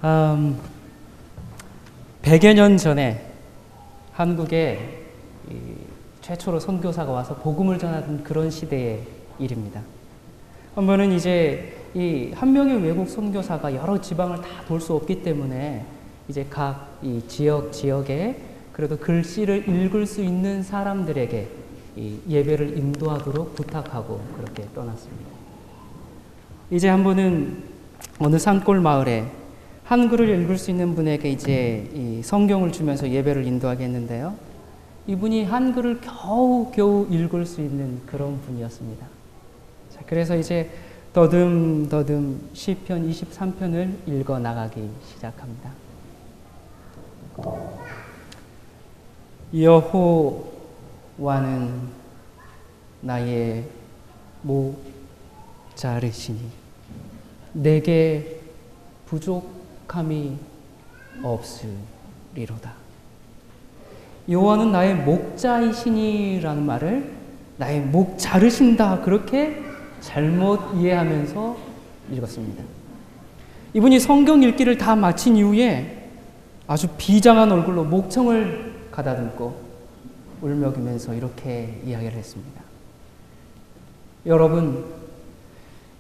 100여 년 전에 한국에 최초로 선교사가 와서 복음을 전하던 그런 시대의 일입니다. 한 번은 이제 이 한 명의 외국 선교사가 여러 지방을 다 돌 수 없기 때문에 이제 각 이 지역에 그래도 글씨를 읽을 수 있는 사람들에게 이 예배를 인도하도록 부탁하고 그렇게 떠났습니다. 이제 한 번은 어느 산골 마을에 한글을 읽을 수 있는 분에게 이제 이 성경을 주면서 예배를 인도하게 했는데요. 이분이 한글을 겨우 읽을 수 있는 그런 분이었습니다. 자, 그래서 이제 더듬더듬 시편 23편을 읽어 나가기 시작합니다. 여호와는 나의 목자르시니 내게 부족함이 없으리로다. 여호와는 나의 목자이시니라는 말을 나의 목 자르신다 그렇게 잘못 이해하면서 읽었습니다. 이분이 성경 읽기를 다 마친 이후에 아주 비장한 얼굴로 목청을 가다듬고 울먹이면서 이렇게 이야기를 했습니다. 여러분,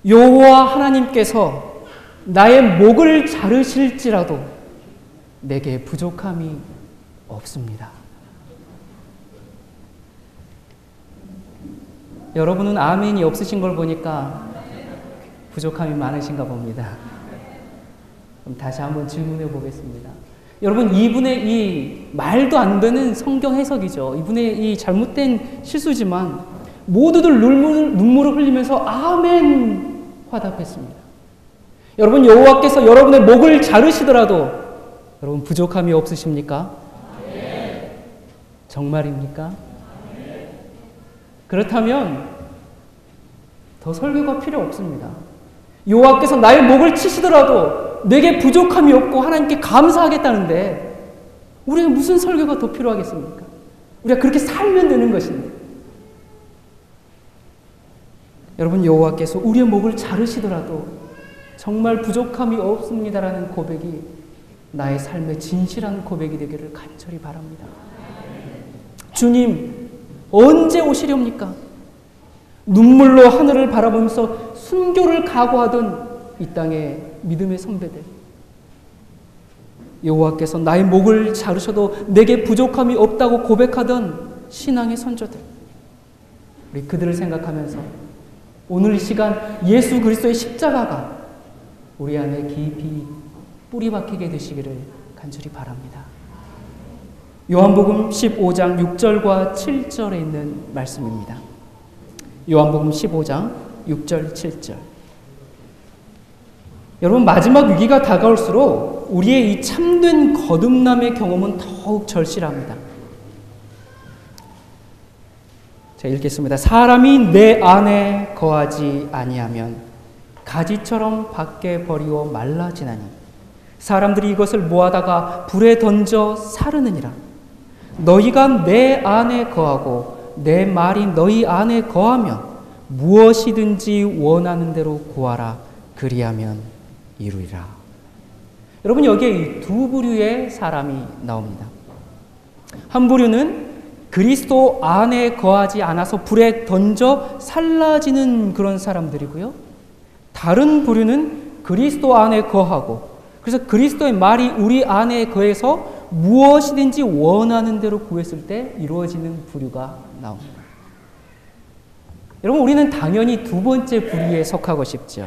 여호와 하나님께서 나의 목을 자르실지라도 내게 부족함이 없습니다. 여러분은 아멘이 없으신 걸 보니까 부족함이 많으신가 봅니다. 그럼 다시 한번 질문해 보겠습니다. 여러분, 이분의 이 말도 안 되는 성경 해석이죠. 이분의 이 잘못된 실수지만 모두들 눈물을 흘리면서 아멘 화답했습니다. 여러분, 여호와께서 여러분의 목을 자르시더라도 여러분 부족함이 없으십니까? 정말입니까? 그렇다면 더 설교가 필요 없습니다. 여호와께서 나의 목을 치시더라도 내게 부족함이 없고 하나님께 감사하겠다는데 우리가 무슨 설교가 더 필요하겠습니까? 우리가 그렇게 살면 되는 것인데. 여러분, 여호와께서 우리의 목을 자르시더라도 정말 부족함이 없습니다라는 고백이 나의 삶의 진실한 고백이 되기를 간절히 바랍니다. 주님, 언제 오시렵니까? 눈물로 하늘을 바라보면서 순교를 각오하던 이 땅의 믿음의 선배들, 여호와께서 나의 목을 자르셔도 내게 부족함이 없다고 고백하던 신앙의 선조들, 우리 그들을 생각하면서 오늘 이 시간 예수 그리스도의 십자가가 우리 안에 깊이 뿌리 박히게 되시기를 간절히 바랍니다. 요한복음 15장 6절과 7절에 있는 말씀입니다. 요한복음 15장 6절 7절. 여러분, 마지막 위기가 다가올수록 우리의 이 참된 거듭남의 경험은 더욱 절실합니다. 자, 읽겠습니다. 사람이 내 안에 거하지 아니하면 가지처럼 밖에 버리워 말라지나니 사람들이 이것을 모아다가 불에 던져 사르느니라. 너희가 내 안에 거하고 내 말이 너희 안에 거하면 무엇이든지 원하는 대로 구하라. 그리하면 이루리라. 여러분, 여기에 이 두 부류의 사람이 나옵니다. 한 부류는 그리스도 안에 거하지 않아서 불에 던져 살라지는 그런 사람들이고요. 다른 부류는 그리스도 안에 거하고, 그래서 그리스도의 말이 우리 안에 거해서 무엇이든지 원하는 대로 구했을 때 이루어지는 부류가 나옵니다. 여러분, 우리는 당연히 두 번째 부류에 속하고 싶죠.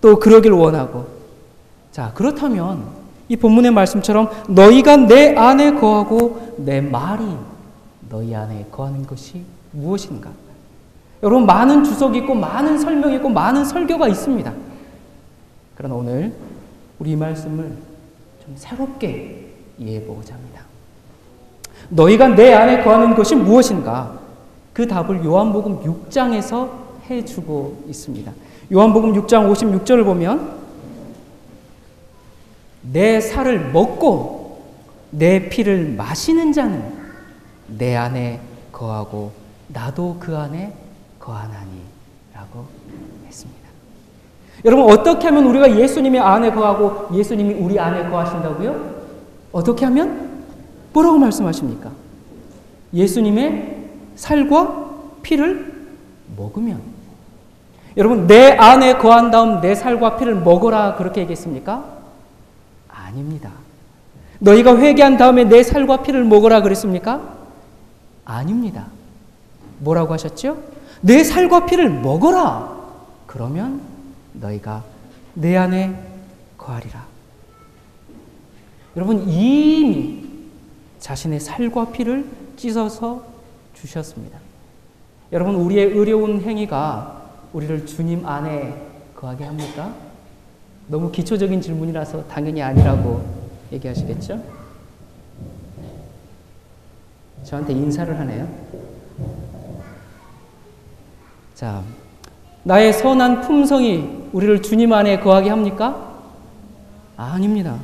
또 그러길 원하고. 자, 그렇다면 이 본문의 말씀처럼 너희가 내 안에 거하고 내 말이 너희 안에 거하는 것이 무엇인가? 여러분, 많은 주석이 있고 많은 설명이 있고 많은 설교가 있습니다. 그러나 오늘 우리 이 말씀을 좀 새롭게 이해해보고자 합니다. 너희가 내 안에 거하는 것이 무엇인가? 그 답을 요한복음 6장에서 해주고 있습니다. 요한복음 6장 56절을 보면 내 살을 먹고 내 피를 마시는 자는 내 안에 거하고 나도 그 안에 거하나니 라고 했습니다. 여러분, 어떻게 하면 우리가 예수님의 안에 거하고 예수님이 우리 안에 거하신다고요? 어떻게 하면? 뭐라고 말씀하십니까? 예수님의 살과 피를 먹으면. 여러분, 내 안에 거한 다음 내 살과 피를 먹어라 그렇게 얘기했습니까? 아닙니다. 너희가 회개한 다음에 내 살과 피를 먹어라 그랬습니까? 아닙니다. 뭐라고 하셨죠? 내 살과 피를 먹어라. 그러면 너희가 내 안에 거하리라. 여러분, 이미 자신의 살과 피를 찢어서 주셨습니다. 여러분, 우리의 의로운 행위가 우리를 주님 안에 거하게 합니까? 너무 기초적인 질문이라서 당연히 아니라고 얘기하시겠죠? 저한테 인사를 하네요. 자, 나의 선한 품성이 우리를 주님 안에 거하게 합니까? 아닙니다.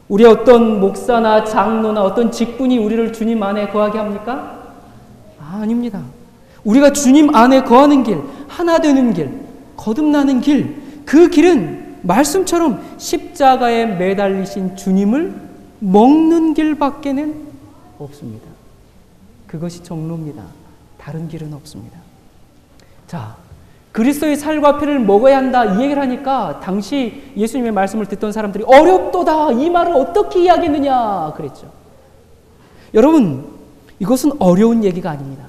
우리의 어떤 목사나 장로나 어떤 직분이 우리를 주님 안에 거하게 합니까? 아닙니다. 우리가 주님 안에 거하는 길, 하나 되는 길, 거듭나는 길, 그 길은 말씀처럼 십자가에 매달리신 주님을 먹는 길밖에는 없습니다. 그것이 정로입니다. 다른 길은 없습니다. 자, 그리스도의 살과 피를 먹어야 한다 이 얘기를 하니까 당시 예수님의 말씀을 듣던 사람들이 어렵도다, 이 말을 어떻게 이해하겠느냐 그랬죠. 여러분, 이것은 어려운 얘기가 아닙니다.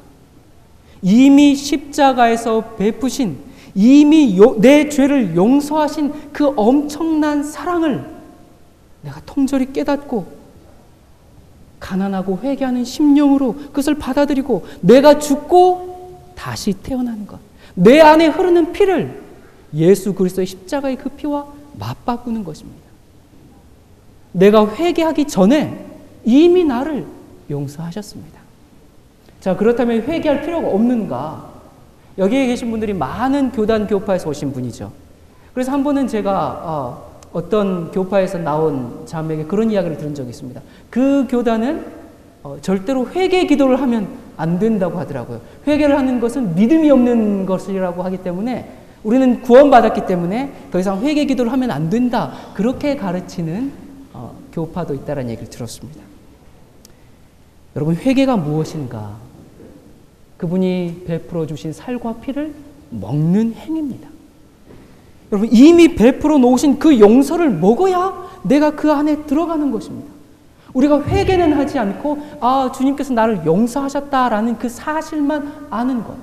이미 십자가에서 베푸신, 이미 내 죄를 용서하신 그 엄청난 사랑을 내가 통절히 깨닫고 가난하고 회개하는 심령으로 그것을 받아들이고 내가 죽고 다시 태어나는 것, 내 안에 흐르는 피를 예수 그리스도의 십자가의 그 피와 맞바꾸는 것입니다. 내가 회개하기 전에 이미 나를 용서하셨습니다. 자, 그렇다면 회개할 필요가 없는가? 여기에 계신 분들이 많은 교단 교파에서 오신 분이죠. 그래서 한 번은 제가 어떤 교파에서 나온 자매에게 그런 이야기를 들은 적이 있습니다. 그 교단은 절대로 회개 기도를 하면 안 된다고 하더라고요. 회개를 하는 것은 믿음이 없는 것이라고 하기 때문에 우리는 구원받았기 때문에 더 이상 회개 기도를 하면 안 된다. 그렇게 가르치는 교파도 있다는 얘기를 들었습니다. 여러분, 회개가 무엇인가? 그분이 베풀어 주신 살과 피를 먹는 행위입니다. 여러분, 이미 베풀어 놓으신 그 용서를 먹어야 내가 그 안에 들어가는 것입니다. 우리가 회개는 하지 않고 주님께서 나를 용서하셨다라는 그 사실만 아는 것.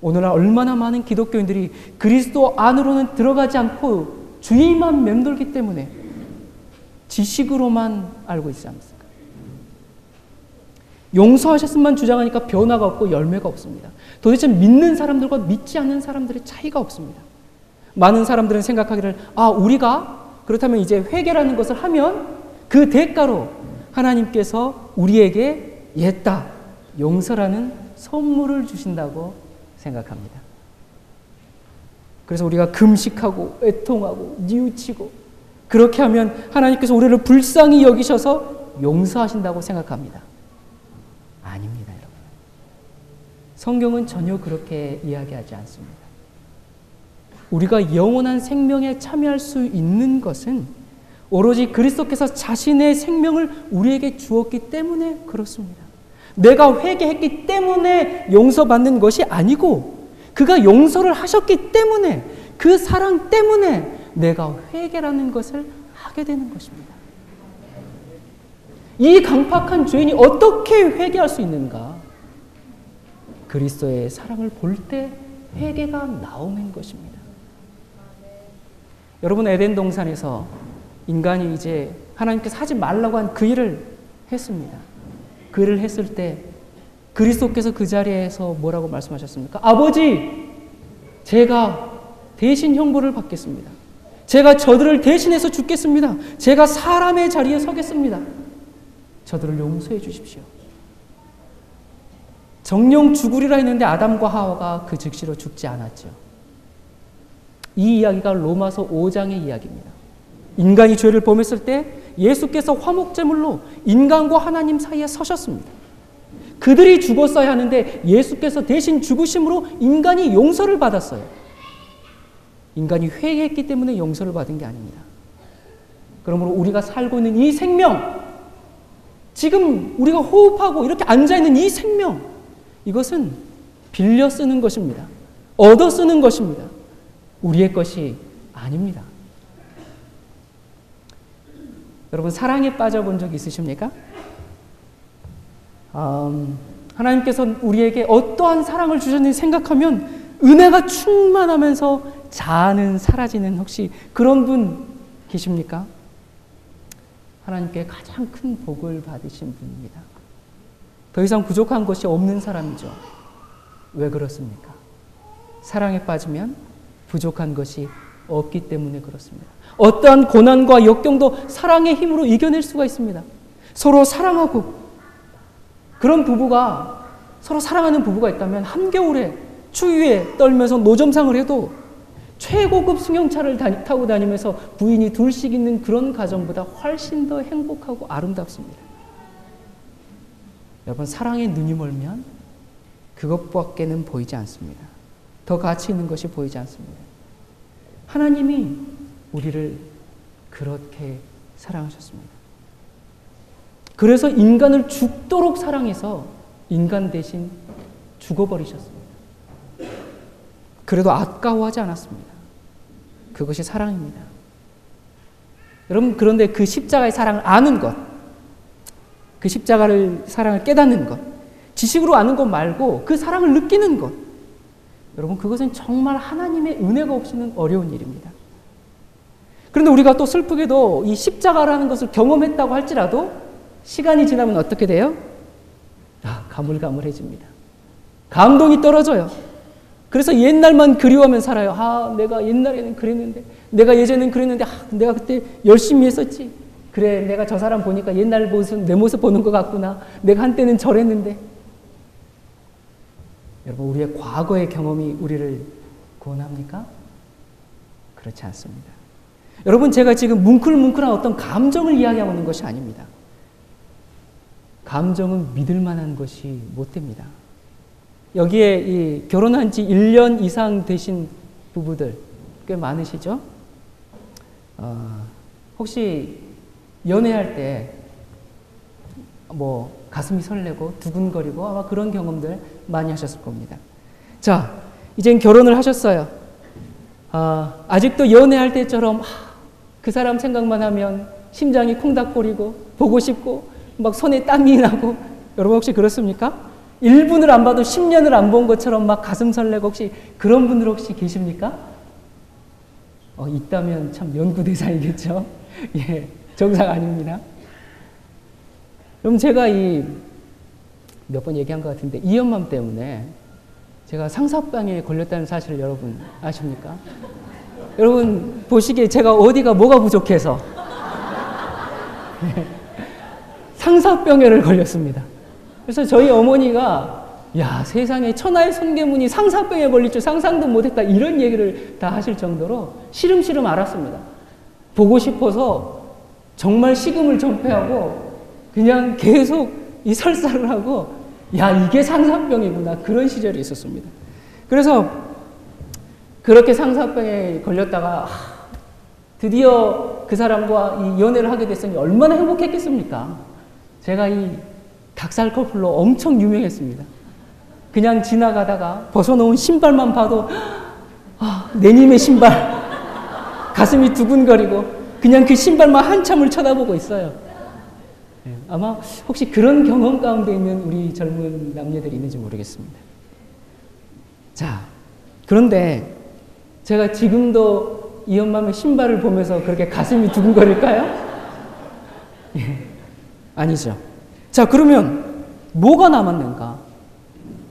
오늘날 얼마나 많은 기독교인들이 그리스도 안으로는 들어가지 않고 주의만 맴돌기 때문에 지식으로만 알고 있지 않습니까? 용서하셨음만 주장하니까 변화가 없고 열매가 없습니다. 도대체 믿는 사람들과 믿지 않는 사람들의 차이가 없습니다. 많은 사람들은 생각하기를 우리가 그렇다면 이제 회개라는 것을 하면 그 대가로 하나님께서 우리에게 옛다 용서라는 선물을 주신다고 생각합니다. 그래서 우리가 금식하고 애통하고 뉘우치고 그렇게 하면 하나님께서 우리를 불쌍히 여기셔서 용서하신다고 생각합니다. 아닙니다, 여러분. 성경은 전혀 그렇게 이야기하지 않습니다. 우리가 영원한 생명에 참여할 수 있는 것은 오로지 그리스도께서 자신의 생명을 우리에게 주었기 때문에 그렇습니다. 내가 회개했기 때문에 용서받는 것이 아니고 그가 용서를 하셨기 때문에 그 사랑 때문에 내가 회개라는 것을 하게 되는 것입니다. 이 강팍한 죄인이 어떻게 회개할 수 있는가? 그리스도의 사랑을 볼 때 회개가 나오는 것입니다. 여러분, 에덴 동산에서 인간이 이제 하나님께서 하지 말라고 한 그 일을 했습니다. 그 일을 했을 때 그리스도께서 그 자리에서 뭐라고 말씀하셨습니까? 아버지, 제가 대신 형벌을 받겠습니다. 제가 저들을 대신해서 죽겠습니다. 제가 사람의 자리에 서겠습니다. 저들을 용서해 주십시오. 정령 죽으리라 했는데 아담과 하와가 그 즉시로 죽지 않았죠. 이 이야기가 로마서 5장의 이야기입니다. 인간이 죄를 범했을 때 예수께서 화목제물로 인간과 하나님 사이에 서셨습니다. 그들이 죽었어야 하는데 예수께서 대신 죽으심으로 인간이 용서를 받았어요. 인간이 회개했기 때문에 용서를 받은 게 아닙니다. 그러므로 우리가 살고 있는 이 생명, 지금 우리가 호흡하고 이렇게 앉아있는 이 생명, 이것은 빌려 쓰는 것입니다. 얻어 쓰는 것입니다. 우리의 것이 아닙니다. 여러분, 사랑에 빠져본 적 있으십니까? 하나님께서 우리에게 어떠한 사랑을 주셨는지 생각하면 은혜가 충만하면서 자아는 사라지는 혹시 그런 분 계십니까? 하나님께 가장 큰 복을 받으신 분입니다. 더 이상 부족한 것이 없는 사람이죠. 왜 그렇습니까? 사랑에 빠지면 부족한 것이 없기 때문에 그렇습니다. 어떠한 고난과 역경도 사랑의 힘으로 이겨낼 수가 있습니다. 서로 사랑하고, 그런 부부가, 서로 사랑하는 부부가 있다면 한겨울에 추위에 떨면서 노점상을 해도 최고급 승용차를 타고 다니면서 부인이 둘씩 있는 그런 가정보다 훨씬 더 행복하고 아름답습니다. 여러분, 사랑에 눈이 멀면 그것밖에는 보이지 않습니다. 더 가치 있는 것이 보이지 않습니다. 하나님이 우리를 그렇게 사랑하셨습니다. 그래서 인간을 죽도록 사랑해서 인간 대신 죽어버리셨습니다. 그래도 아까워하지 않았습니다. 그것이 사랑입니다. 여러분, 그런데 그 십자가의 사랑을 아는 것, 그 십자가를 사랑을 깨닫는 것, 지식으로 아는 것 말고 그 사랑을 느끼는 것, 여러분, 그것은 정말 하나님의 은혜가 없이는 어려운 일입니다. 그런데 우리가 또 슬프게도 이 십자가라는 것을 경험했다고 할지라도 시간이 지나면 어떻게 돼요? 가물가물해집니다. 감동이 떨어져요. 그래서 옛날만 그리워하면 살아요. 내가 옛날에는 그랬는데, 내가 예전에는 그랬는데, 내가 그때 열심히 했었지. 그래, 내가 저 사람 보니까 옛날 모습, 내 모습 보는 것 같구나. 내가 한때는 저랬는데. 여러분, 우리의 과거의 경험이 우리를 구원합니까? 그렇지 않습니다. 여러분, 제가 지금 뭉클뭉클한 어떤 감정을 이야기하고 있는 것이 아닙니다. 감정은 믿을 만한 것이 못 됩니다. 여기에 이 결혼한 지 1년 이상 되신 부부들 꽤 많으시죠? 혹시 연애할 때 가슴이 설레고 두근거리고 아마 그런 경험들 많이 하셨을 겁니다. 자, 이젠 결혼을 하셨어요. 아직도 연애할 때처럼 그 사람 생각만 하면 심장이 콩닥거리고 보고 싶고 막 손에 땀이 나고, 여러분 혹시 그렇습니까? 1분을 안 봐도 10년을 안 본 것처럼 막 가슴 설레고, 혹시 그런 분들 혹시 계십니까? 있다면 참 연구 대상이겠죠? 예, 정상 아닙니다. 그럼 제가 몇 번 얘기한 것 같은데, 이연맘 때문에 제가 상사병에 걸렸다는 사실을 여러분 아십니까? 여러분 보시기에 제가 어디가 뭐가 부족해서 상사병에를 걸렸습니다. 그래서 저희 어머니가 세상에 천하의 손괴문이 상사병에 걸릴 줄 상상도 못했다, 이런 얘기를 다 하실 정도로 시름시름 앓았습니다. 보고 싶어서 정말 식음을 전폐하고 그냥 계속 이 설사를 하고, 이게 상사병이구나, 그런 시절이 있었습니다. 그래서 그렇게 상사병에 걸렸다가 드디어 그 사람과 이 연애를 하게 됐으니 얼마나 행복했겠습니까? 제가 이 닭살 커플로 엄청 유명했습니다. 그냥 지나가다가 벗어놓은 신발만 봐도 내님의 신발, 가슴이 두근거리고 그냥 그 신발만 한참을 쳐다보고 있어요. 아마 혹시 그런 경험 가운데 있는 우리 젊은 남녀들이 있는지 모르겠습니다. 자, 그런데 제가 지금도 이연맘의 신발을 보면서 그렇게 가슴이 두근거릴까요? 아니죠. 자, 그러면 뭐가 남았는가?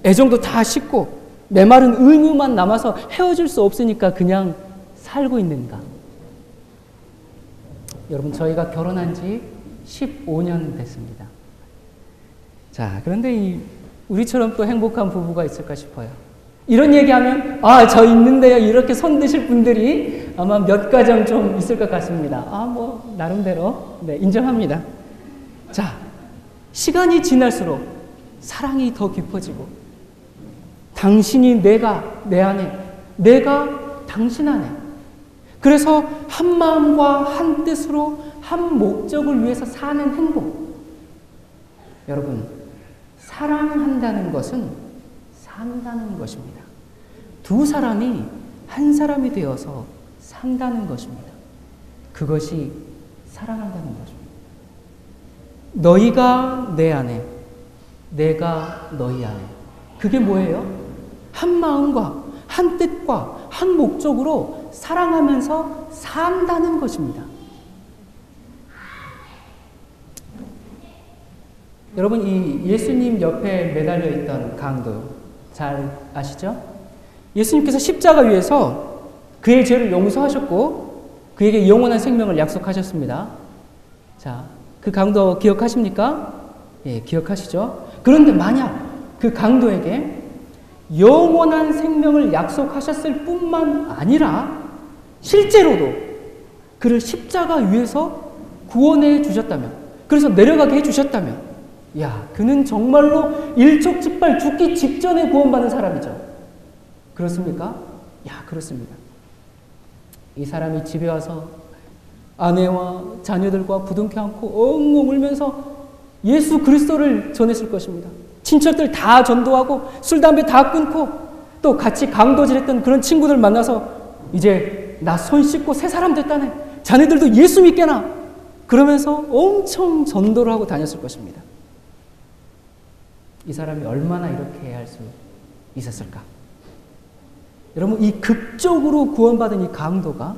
애정도 다 식고 메마른 의무만 남아서 헤어질 수 없으니까 그냥 살고 있는가? 여러분, 저희가 결혼한 지 15년 됐습니다. 자, 그런데 우리처럼 또 행복한 부부가 있을까 싶어요. 이런 얘기하면 저 있는데요, 이렇게 손 드실 분들이 아마 몇 가정 좀 있을 것 같습니다. 나름대로 인정합니다. 자, 시간이 지날수록 사랑이 더 깊어지고, 당신이 내 안에, 내가 당신 안에, 그래서 한 마음과 한 뜻으로 한 목적을 위해서 사는 행복. 여러분, 사랑한다는 것은 산다는 것입니다. 두 사람이 한 사람이 되어서 산다는 것입니다. 그것이 사랑한다는 것입니다. 너희가 내 안에, 내가 너희 안에. 그게 뭐예요? 한 마음과 한 뜻과 한 목적으로 사랑하면서 산다는 것입니다. 여러분, 이 예수님 옆에 매달려 있던 강도 잘 아시죠? 예수님께서 십자가 위에서 그의 죄를 용서하셨고 그에게 영원한 생명을 약속하셨습니다. 자, 그 강도 기억하십니까? 예, 기억하시죠? 그런데 만약 그 강도에게 영원한 생명을 약속하셨을 뿐만 아니라 실제로도 그를 십자가 위에서 구원해 주셨다면, 그래서 내려가게 해 주셨다면, 야, 그는 정말로 일촉즉발 죽기 직전에 구원받는 사람이죠. 그렇습니까? 야, 그렇습니다. 이 사람이 집에 와서 아내와 자녀들과 부둥켜 안고 엉엉 울면서 예수 그리스도를 전했을 것입니다. 친척들 다 전도하고 술, 담배 다 끊고 또 같이 강도질했던 그런 친구들 만나서 이제 나 손 씻고 새 사람 됐다네. 자네들도 예수 믿게나. 그러면서 엄청 전도를 하고 다녔을 것입니다. 이 사람이 얼마나 이렇게 할 수 있었을까? 여러분, 이 극적으로 구원받은 이 강도가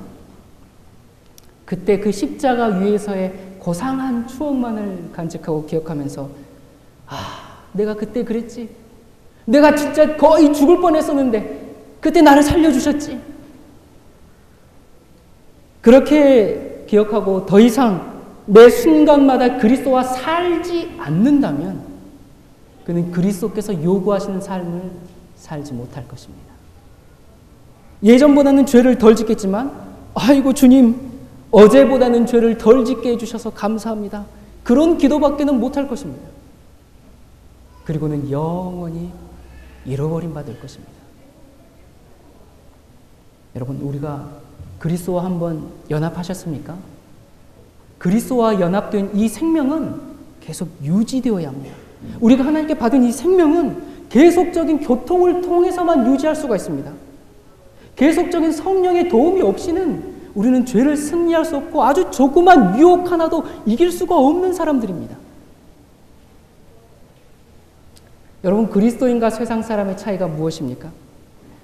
그때 그 십자가 위에서의 고상한 추억만을 간직하고 기억하면서, 아, 내가 그때 그랬지. 내가 진짜 거의 죽을 뻔했었는데 그때 나를 살려주셨지. 그렇게 기억하고 더 이상 매 순간마다 그리스도와 살지 않는다면 그는 그리스도께서 요구하시는 삶을 살지 못할 것입니다. 예전보다는 죄를 덜 짓겠지만, 아이고 주님, 어제보다는 죄를 덜 짓게 해주셔서 감사합니다. 그런 기도밖에는 못할 것입니다. 그리고는 영원히 잃어버림 받을 것입니다. 여러분, 우리가 그리스도와 한번 연합하셨습니까? 그리스도와 연합된 이 생명은 계속 유지되어야 합니다. 우리가 하나님께 받은 이 생명은 계속적인 교통을 통해서만 유지할 수가 있습니다. 계속적인 성령의 도움이 없이는 우리는 죄를 승리할 수 없고 아주 조그만 유혹 하나도 이길 수가 없는 사람들입니다. 여러분, 그리스도인과 세상 사람의 차이가 무엇입니까?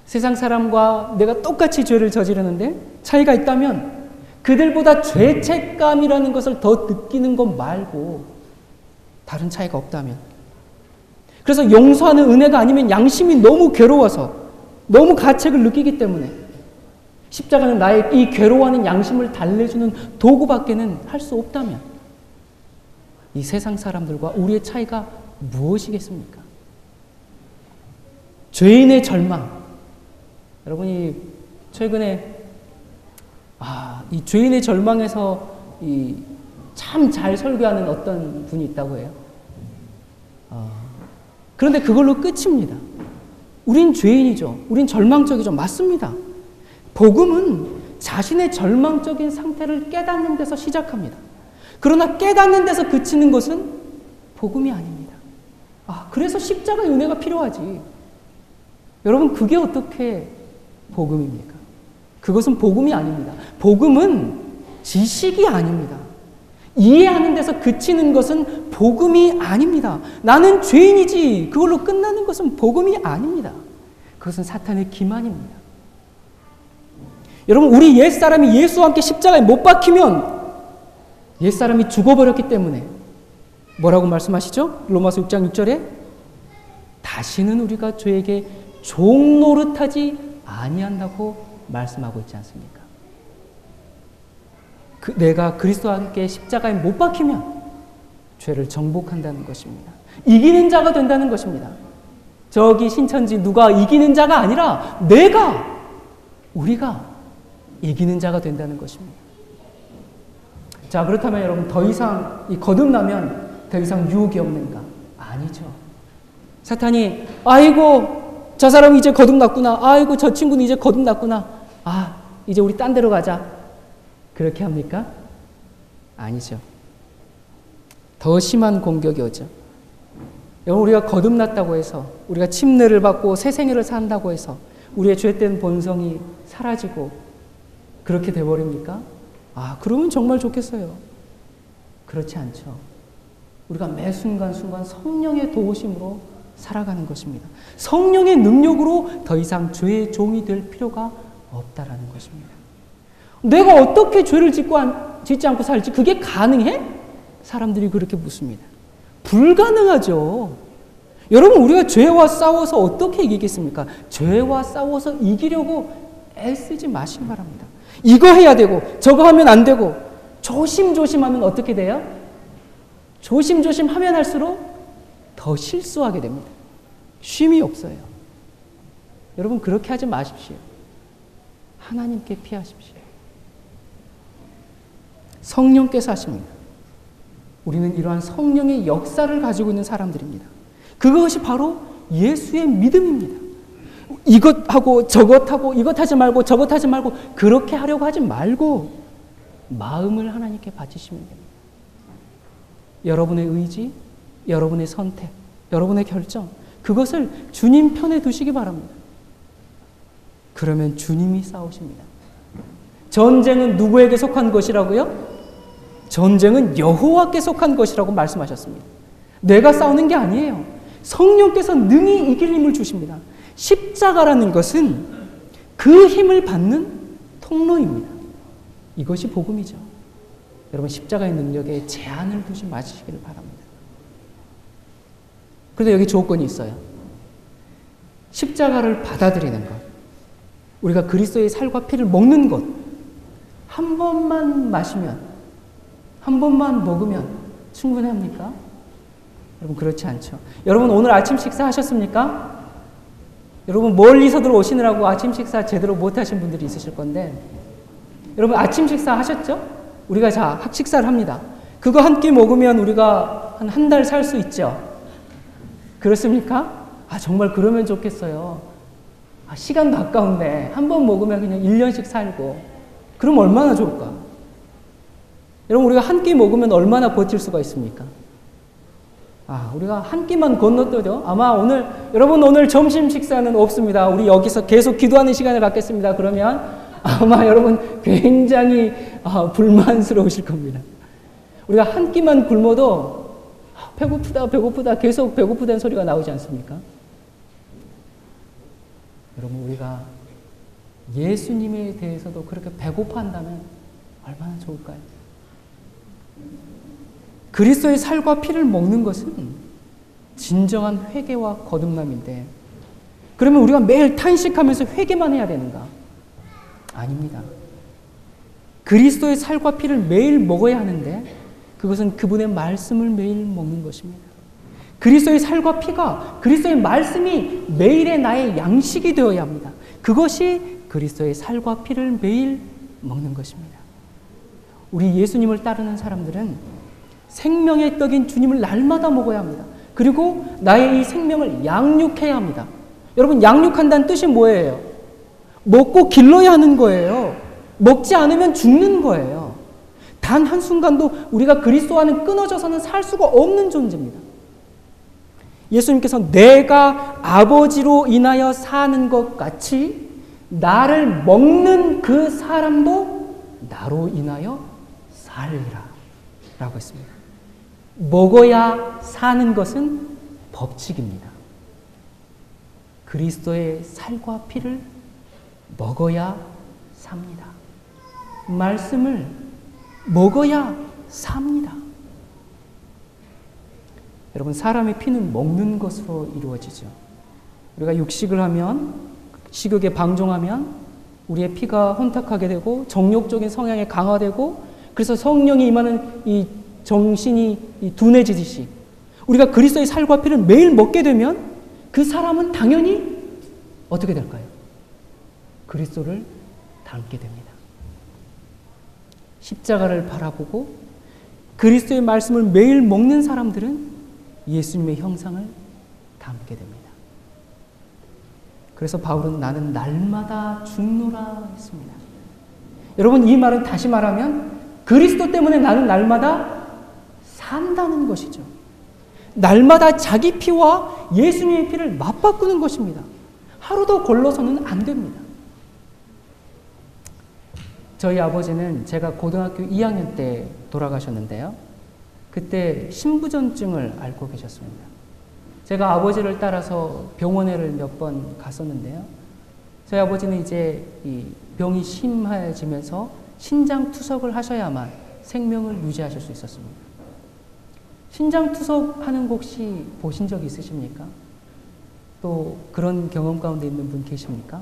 세상 사람과 내가 똑같이 죄를 저지르는데 차이가 있다면 그들보다 죄책감이라는 것을 더 느끼는 것 말고 다른 차이가 없다면, 그래서 용서하는 은혜가 아니면 양심이 너무 괴로워서 너무 가책을 느끼기 때문에 십자가는 나의 이 괴로워하는 양심을 달래주는 도구밖에는 할 수 없다면 이 세상 사람들과 우리의 차이가 무엇이겠습니까? 죄인의 절망. 여러분이 최근에 이 죄인의 절망에서 참 잘 설교하는 어떤 분이 있다고 해요. 그런데 그걸로 끝입니다. 우린 죄인이죠. 우린 절망적이죠. 맞습니다. 복음은 자신의 절망적인 상태를 깨닫는 데서 시작합니다. 그러나 깨닫는 데서 그치는 것은 복음이 아닙니다. 그래서 십자가의 은혜가 필요하지. 여러분, 그게 어떻게 복음입니까? 그것은 복음이 아닙니다. 복음은 지식이 아닙니다. 이해하는 데서 그치는 것은 복음이 아닙니다. 나는 죄인이지. 그걸로 끝나는 것은 복음이 아닙니다. 그것은 사탄의 기만입니다. 여러분, 우리 옛사람이 예수와 함께 십자가에 못 박히면 옛사람이 죽어버렸기 때문에 뭐라고 말씀하시죠? 로마서 6장 6절에 다시는 우리가 죄에게 종 노릇하지 아니한다고 말씀하고 있지 않습니까? 내가 그리스도와 함께 십자가에 못 박히면 죄를 정복한다는 것입니다. 이기는 자가 된다는 것입니다. 저기 신천지 누가 이기는 자가 아니라 우리가 이기는 자가 된다는 것입니다. 자, 그렇다면 여러분, 더 이상 거듭나면 더 이상 유혹이 없는가? 아니죠. 사탄이 아이고 저 사람이 이제 거듭났구나. 아이고 저 친구는 이제 거듭났구나. 이제 우리 딴 데로 가자. 그렇게 합니까? 아니죠. 더 심한 공격이 오죠. 여러분, 우리가 거듭났다고 해서, 우리가 침례를 받고 새 생애를 산다고 해서 우리의 죄된 본성이 사라지고 그렇게 돼버립니까? 그러면 정말 좋겠어요. 그렇지 않죠. 우리가 매 순간순간 성령의 도우심으로 살아가는 것입니다. 성령의 능력으로 더 이상 죄의 종이 될 필요가 없다라는 것입니다. 내가 어떻게 죄를 짓지 않고 살지? 그게 가능해? 사람들이 그렇게 묻습니다. 불가능하죠. 여러분, 우리가 죄와 싸워서 어떻게 이기겠습니까? 죄와 싸워서 이기려고 애쓰지 마시기 바랍니다. 이거 해야 되고 저거 하면 안 되고 조심조심하면 어떻게 돼요? 조심조심 하면 할수록 더 실수하게 됩니다. 쉼이 없어요. 여러분, 그렇게 하지 마십시오. 하나님께 피하십시오. 성령께서 하십니다. 우리는 이러한 성령의 역사를 가지고 있는 사람들입니다. 그것이 바로 예수의 믿음입니다. 이것하고 저것하고 이것 하지 말고 저것 하지 말고 그렇게 하려고 하지 말고 마음을 하나님께 바치시면 됩니다. 여러분의 의지, 여러분의 선택, 여러분의 결정, 그것을 주님 편에 두시기 바랍니다. 그러면 주님이 싸우십니다. 전쟁은 누구에게 속한 것이라고요? 전쟁은 여호와께 속한 것이라고 말씀하셨습니다. 내가 싸우는 게 아니에요. 성령께서 능히 이길 힘을 주십니다. 십자가라는 것은 그 힘을 받는 통로입니다. 이것이 복음이죠. 여러분, 십자가의 능력에 제한을 두지 마시기를 바랍니다. 그런데 여기 조건이 있어요. 십자가를 받아들이는 것, 우리가 그리스도의 살과 피를 먹는 것, 한 번만 마시면, 한 번만 먹으면 충분합니까? 여러분, 그렇지 않죠. 여러분, 오늘 아침 식사 하셨습니까? 여러분, 멀리서들 오시느라고 아침 식사 제대로 못하신 분들이 있으실 건데, 여러분, 아침 식사 하셨죠? 우리가 학식사를 합니다. 그거 한 끼 먹으면 우리가 한 달 살 수 있죠? 그렇습니까? 정말 그러면 좋겠어요. 시간도 아까운데 한 번 먹으면 그냥 1년씩 살고, 그럼 얼마나 좋을까? 여러분, 우리가 한 끼 먹으면 얼마나 버틸 수가 있습니까? 우리가 한 끼만 건너뛰죠. 아마 여러분 오늘 점심 식사는 없습니다. 우리 여기서 계속 기도하는 시간을 갖겠습니다. 그러면 아마 여러분 굉장히 불만스러우실 겁니다. 우리가 한 끼만 굶어도 배고프다 계속 배고프다는 소리가 나오지 않습니까? 여러분, 우리가 예수님에 대해서도 그렇게 배고파한다면 얼마나 좋을까요? 그리스도의 살과 피를 먹는 것은 진정한 회개와 거듭남인데, 그러면 우리가 매일 탄식하면서 회개만 해야 되는가? 아닙니다. 그리스도의 살과 피를 매일 먹어야 하는데, 그것은 그분의 말씀을 매일 먹는 것입니다. 그리스도의 살과 피가, 그리스도의 말씀이 매일의 나의 양식이 되어야 합니다. 그것이 그리스도의 살과 피를 매일 먹는 것입니다. 우리 예수님을 따르는 사람들은 생명의 떡인 주님을 날마다 먹어야 합니다. 그리고 나의 이 생명을 양육해야 합니다. 여러분, 양육한다는 뜻이 뭐예요? 먹고 길러야 하는 거예요. 먹지 않으면 죽는 거예요. 단 한순간도 우리가 그리스도와는 끊어져서는 살 수가 없는 존재입니다. 예수님께서 내가 아버지로 인하여 사는 것 같이 나를 먹는 그 사람도 나로 인하여 살리라 라고 했습니다. 먹어야 사는 것은 법칙입니다. 그리스도의 살과 피를 먹어야 삽니다. 말씀을 먹어야 삽니다. 여러분, 사람의 피는 먹는 것으로 이루어지죠. 우리가 육식을 하면, 식욕에 방종하면 우리의 피가 혼탁하게 되고 정욕적인 성향이 강화되고, 그래서 성령이 임하는 이 정신이 둔해지듯이 우리가 그리스도의 살과 피를 매일 먹게 되면 그 사람은 당연히 어떻게 될까요? 그리스도를 닮게 됩니다. 십자가를 바라보고 그리스도의 말씀을 매일 먹는 사람들은 예수님의 형상을 닮게 됩니다. 그래서 바울은 나는 날마다 죽노라 했습니다. 여러분, 이 말은 다시 말하면 그리스도 때문에 나는 날마다 산다는 것이죠. 날마다 자기 피와 예수님의 피를 맞바꾸는 것입니다. 하루도 걸러서는 안 됩니다. 저희 아버지는 제가 고등학교 2학년 때 돌아가셨는데요. 그때 신부전증을 앓고 계셨습니다. 제가 아버지를 따라서 병원에를 몇 번 갔었는데요. 저희 아버지는 이제 이 병이 심해지면서 신장 투석을 하셔야만 생명을 유지하실 수 있었습니다. 신장 투석하는 거 혹시 보신 적 있으십니까? 또 그런 경험 가운데 있는 분 계십니까?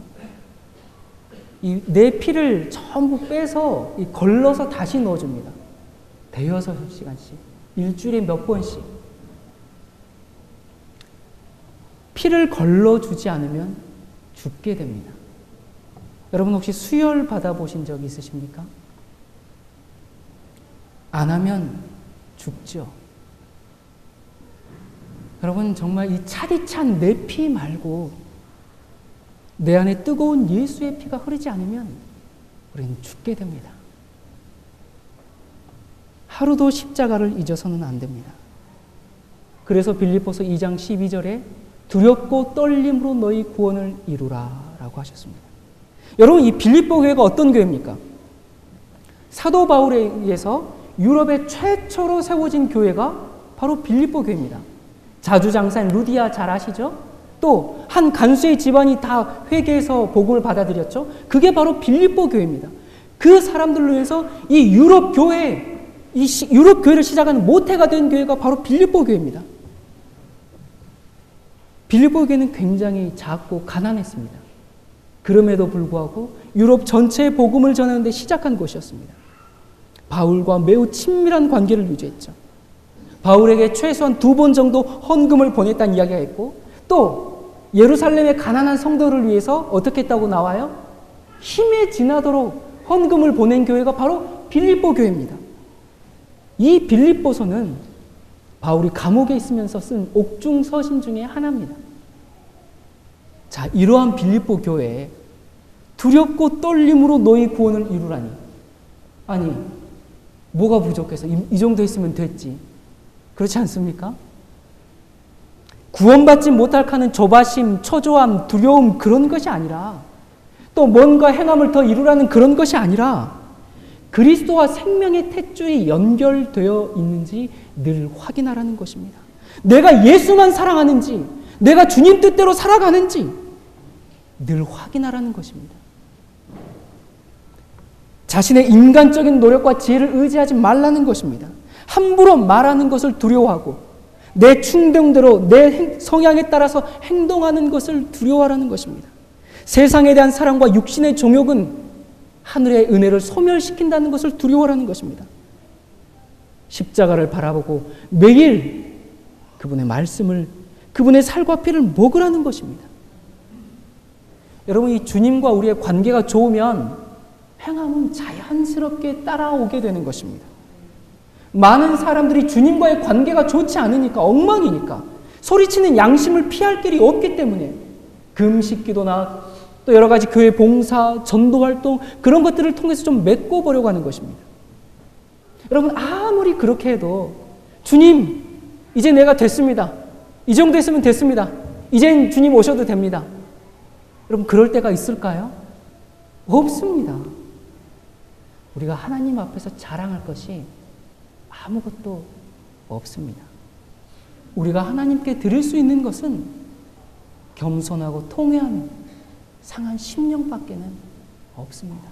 이 내 피를 전부 빼서 걸러서 다시 넣어줍니다. 대여섯 시간씩, 일주일에 몇 번씩. 피를 걸러주지 않으면 죽게 됩니다. 여러분 혹시 수혈 받아보신 적 있으십니까? 안 하면 죽죠. 여러분 정말 이 차디찬 내 피 말고 내 안에 뜨거운 예수의 피가 흐르지 않으면 우리는 죽게 됩니다. 하루도 십자가를 잊어서는 안 됩니다. 그래서 빌립보서 2장 12절에 두렵고 떨림으로 너희 구원을 이루라 라고 하셨습니다. 여러분 이 빌립보 교회가 어떤 교회입니까? 사도 바울에 의해서 유럽에 최초로 세워진 교회가 바로 빌립보 교회입니다. 자주장사인 루디아 잘 아시죠? 또 한 간수의 집안이 다 회개해서 복음을 받아들였죠. 그게 바로 빌립보 교회입니다. 그 사람들로 인해서 이 유럽 교회를 시작하는 모태가 된 교회가 바로 빌립보 교회입니다. 빌립보 교회는 굉장히 작고 가난했습니다. 그럼에도 불구하고 유럽 전체에 복음을 전하는 데 시작한 곳이었습니다. 바울과 매우 친밀한 관계를 유지했죠. 바울에게 최소한 2번 정도 헌금을 보냈다는 이야기가 있고, 또 예루살렘의 가난한 성도를 위해서 어떻게 했다고 나와요? 힘에 지나도록 헌금을 보낸 교회가 바로 빌립보 교회입니다. 이 빌립보서는 바울이 감옥에 있으면서 쓴 옥중 서신 중에 하나입니다. 자, 이러한 빌립보 교회에 두렵고 떨림으로 너희 구원을 이루라니. 아니, 뭐가 부족해서 이 정도 했으면 됐지. 그렇지 않습니까? 구원받지 못할 하는 조바심, 초조함, 두려움 그런 것이 아니라, 또 뭔가 행함을 더 이루라는 그런 것이 아니라 그리스도와 생명의 탯줄이 연결되어 있는지 늘 확인하라는 것입니다. 내가 예수만 사랑하는지, 내가 주님 뜻대로 살아가는지 늘 확인하라는 것입니다. 자신의 인간적인 노력과 지혜를 의지하지 말라는 것입니다. 함부로 말하는 것을 두려워하고 내 충동대로 내 성향에 따라서 행동하는 것을 두려워하라는 것입니다. 세상에 대한 사랑과 육신의 정욕은 하늘의 은혜를 소멸시킨다는 것을 두려워하라는 것입니다. 십자가를 바라보고 매일 그분의 말씀을, 그분의 살과 피를 먹으라는 것입니다. 여러분, 이 주님과 우리의 관계가 좋으면 행함은 자연스럽게 따라오게 되는 것입니다. 많은 사람들이 주님과의 관계가 좋지 않으니까, 엉망이니까, 소리치는 양심을 피할 길이 없기 때문에 금식 기도나 또 여러 가지 교회 봉사, 전도 활동 그런 것들을 통해서 좀 메꿔보려고 하는 것입니다. 여러분 아무리 그렇게 해도 주님 이제 내가 됐습니다. 이 정도 했으면 됐습니다. 이젠 주님 오셔도 됩니다. 여러분 그럴 때가 있을까요? 없습니다. 우리가 하나님 앞에서 자랑할 것이 아무것도 없습니다. 우리가 하나님께 드릴 수 있는 것은 겸손하고 통회하는 상한 심령밖에는 없습니다.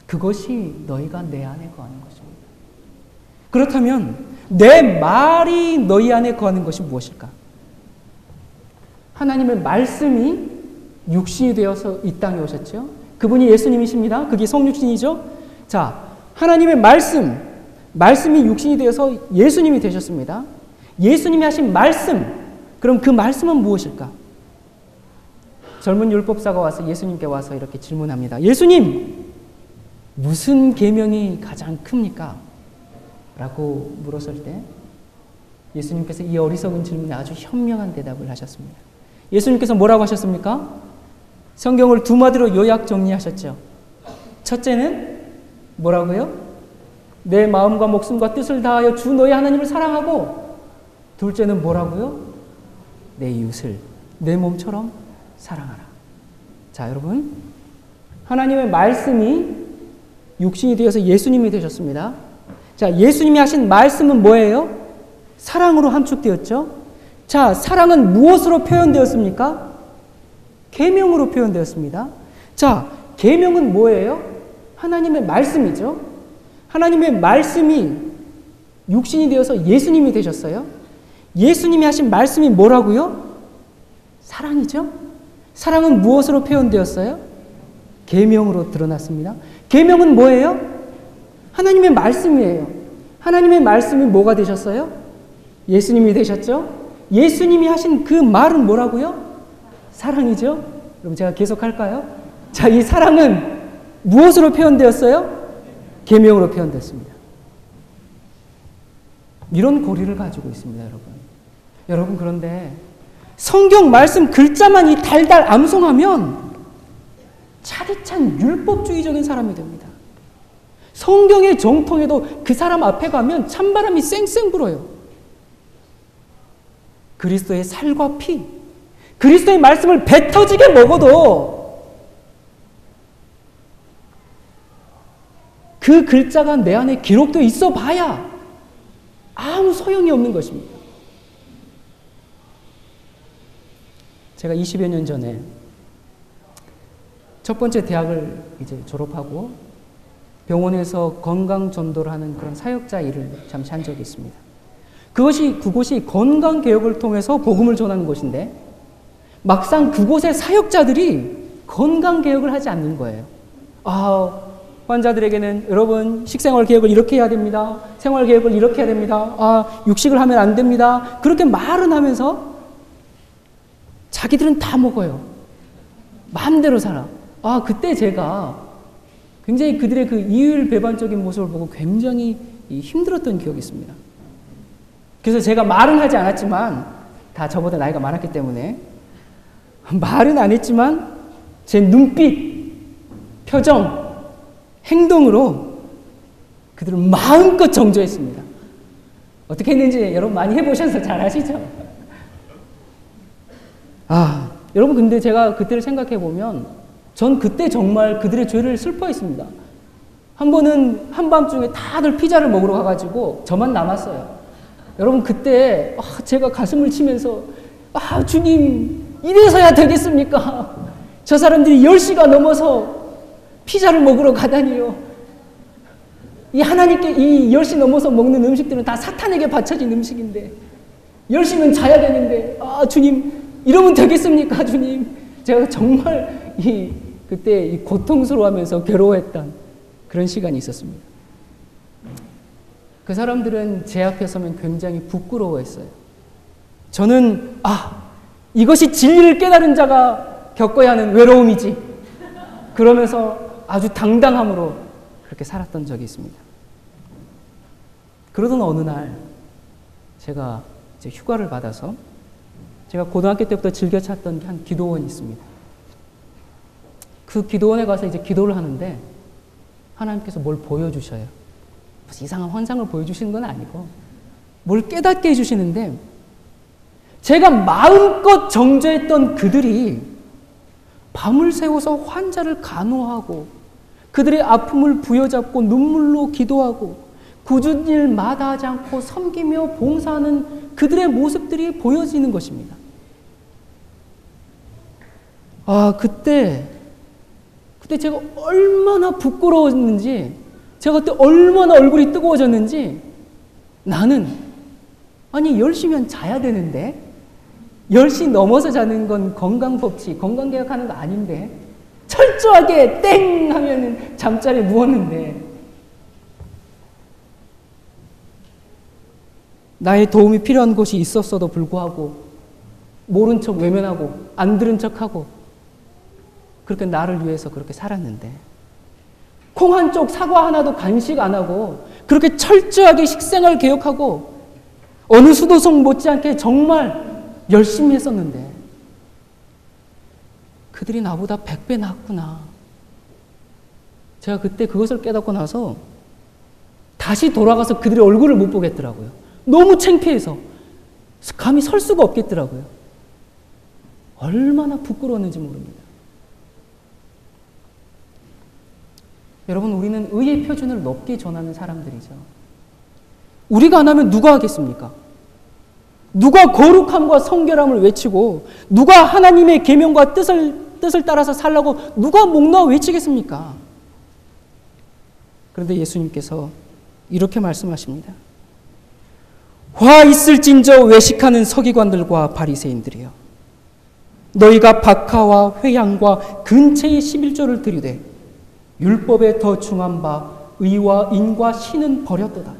그것이 너희가 내 안에 거하는 것입니다. 그렇다면 내 말이 너희 안에 거하는 것이 무엇일까? 하나님의 말씀이 육신이 되어서 이 땅에 오셨죠. 그분이 예수님이십니다. 그게 성육신이죠. 자, 하나님의 말씀이 육신이 되어서 예수님이 되셨습니다. 예수님이 하신 말씀, 그럼 그 말씀은 무엇일까? 젊은 율법사가 와서 예수님께 와서 이렇게 질문합니다. 예수님, 무슨 계명이 가장 큽니까? 라고 물었을 때 예수님께서 이 어리석은 질문에 아주 현명한 대답을 하셨습니다. 예수님께서 뭐라고 하셨습니까? 성경을 두 마디로 요약 정리하셨죠. 첫째는 뭐라고요? 내 마음과 목숨과 뜻을 다하여 주 너의 하나님을 사랑하고, 둘째는 뭐라고요? 내 이웃을 내 몸처럼 사랑하라. 자, 여러분, 하나님의 말씀이 육신이 되어서 예수님이 되셨습니다. 자, 예수님이 하신 말씀은 뭐예요? 사랑으로 함축되었죠. 자, 사랑은 무엇으로 표현되었습니까? 계명으로 표현되었습니다. 자, 계명은 뭐예요? 하나님의 말씀이죠. 하나님의 말씀이 육신이 되어서 예수님이 되셨어요. 예수님이 하신 말씀이 뭐라고요? 사랑이죠. 사랑은 무엇으로 표현되었어요? 계명으로 드러났습니다. 계명은 뭐예요? 하나님의 말씀이에요. 하나님의 말씀이 뭐가 되셨어요? 예수님이 되셨죠. 예수님이 하신 그 말은 뭐라고요? 사랑이죠. 그럼 제가 계속할까요? 자, 이 사랑은 무엇으로 표현되었어요? 계명으로 표현됐습니다. 이런 고리를 가지고 있습니다, 여러분. 여러분, 그런데 성경 말씀 글자만 이 달달 암송하면 차디찬 율법주의적인 사람이 됩니다. 성경의 정통에도 그 사람 앞에 가면 찬바람이 쌩쌩 불어요. 그리스도의 살과 피, 그리스도의 말씀을 배 터지게 먹어도 그 글자가 내 안에 기록되어 있어 봐야 아무 소용이 없는 것입니다. 제가 20여 년 전에 첫 번째 대학을 이제 졸업하고 병원에서 건강 전도를 하는 그런 사역자 일을 잠시 한 적이 있습니다. 그곳이 건강 개혁을 통해서 복음을 전하는 곳인데 막상 그곳의 사역자들이 건강 개혁을 하지 않는 거예요. 환자들에게는 여러분 식생활 개혁을 이렇게 해야 됩니다. 생활 개혁을 이렇게 해야 됩니다. 육식을 하면 안 됩니다. 그렇게 말은 하면서 자기들은 다 먹어요. 마음대로 살아. 그때 제가 굉장히 그들의 그 이율배반적인 모습을 보고 굉장히 힘들었던 기억이 있습니다. 그래서 제가 말은 하지 않았지만 다 저보다 나이가 많았기 때문에 말은 안 했지만 제 눈빛, 표정, 행동으로 그들을 마음껏 정죄했습니다. 어떻게 했는지 여러분 많이 해보셔서 잘 아시죠? 여러분, 근데 제가 그때를 생각해보면 전 그때 정말 그들의 죄를 슬퍼했습니다. 한 번은 한밤중에 다들 피자를 먹으러 가가지고 저만 남았어요. 여러분, 그때 제가 가슴을 치면서 주님, 이래서야 되겠습니까? 저 사람들이 10시가 넘어서 피자를 먹으러 가다니요. 이 하나님께 이 10시 넘어서 먹는 음식들은 다 사탄에게 바쳐진 음식인데 10시면 자야 되는데 주님, 이러면 되겠습니까, 주님? 제가 정말 그때 고통스러워하면서 괴로워했던 그런 시간이 있었습니다. 그 사람들은 제 앞에 서면 굉장히 부끄러워했어요. 저는 이것이 진리를 깨달은 자가 겪어야 하는 외로움이지, 그러면서 아주 당당함으로 그렇게 살았던 적이 있습니다. 그러던 어느 날 제가 이제 휴가를 받아서 제가 고등학교 때부터 즐겨 찾던 한 기도원이 있습니다. 그 기도원에 가서 이제 기도를 하는데 하나님께서 뭘 보여주셔요. 무슨 이상한 환상을 보여주시는 건 아니고 뭘 깨닫게 해주시는데, 제가 마음껏 정죄했던 그들이 밤을 새워서 환자를 간호하고 그들의 아픔을 부여잡고 눈물로 기도하고 굳은 일 마다하지 않고 섬기며 봉사하는 그들의 모습들이 보여지는 것입니다. 그때 제가 얼마나 부끄러웠는지, 제가 그때 얼마나 얼굴이 뜨거워졌는지, 나는 10시면 자야 되는데 10시 넘어서 자는 건 건강법칙, 건강개혁하는 거 아닌데 철저하게 땡 하면 잠자리에 누웠는데 나의 도움이 필요한 곳이 있었어도 불구하고 모른 척 외면하고 안 들은 척하고 그렇게 나를 위해서 그렇게 살았는데, 콩 한 쪽 사과 하나도 간식 안 하고 그렇게 철저하게 식생활 개혁하고 어느 수도성 못지않게 정말 열심히 했었는데 그들이 나보다 100배 낫구나. 제가 그때 그것을 깨닫고 나서 다시 돌아가서 그들의 얼굴을 못 보겠더라고요. 너무 창피해서 감히 설 수가 없겠더라고요. 얼마나 부끄러웠는지 모릅니다. 여러분, 우리는 의의 표준을 높게 전하는 사람들이죠. 우리가 안 하면 누가 하겠습니까? 누가 거룩함과 성결함을 외치고 누가 하나님의 계명과 뜻을 따라서 살라고 누가 목 놓아 외치겠습니까? 그런데 예수님께서 이렇게 말씀하십니다. 화 있을진저 외식하는 서기관들과 바리새인들이여, 너희가 박하와 회향과 근체의 11조를 드리되 율법에 더 중한 바 의와 인과 신은 버렸도다.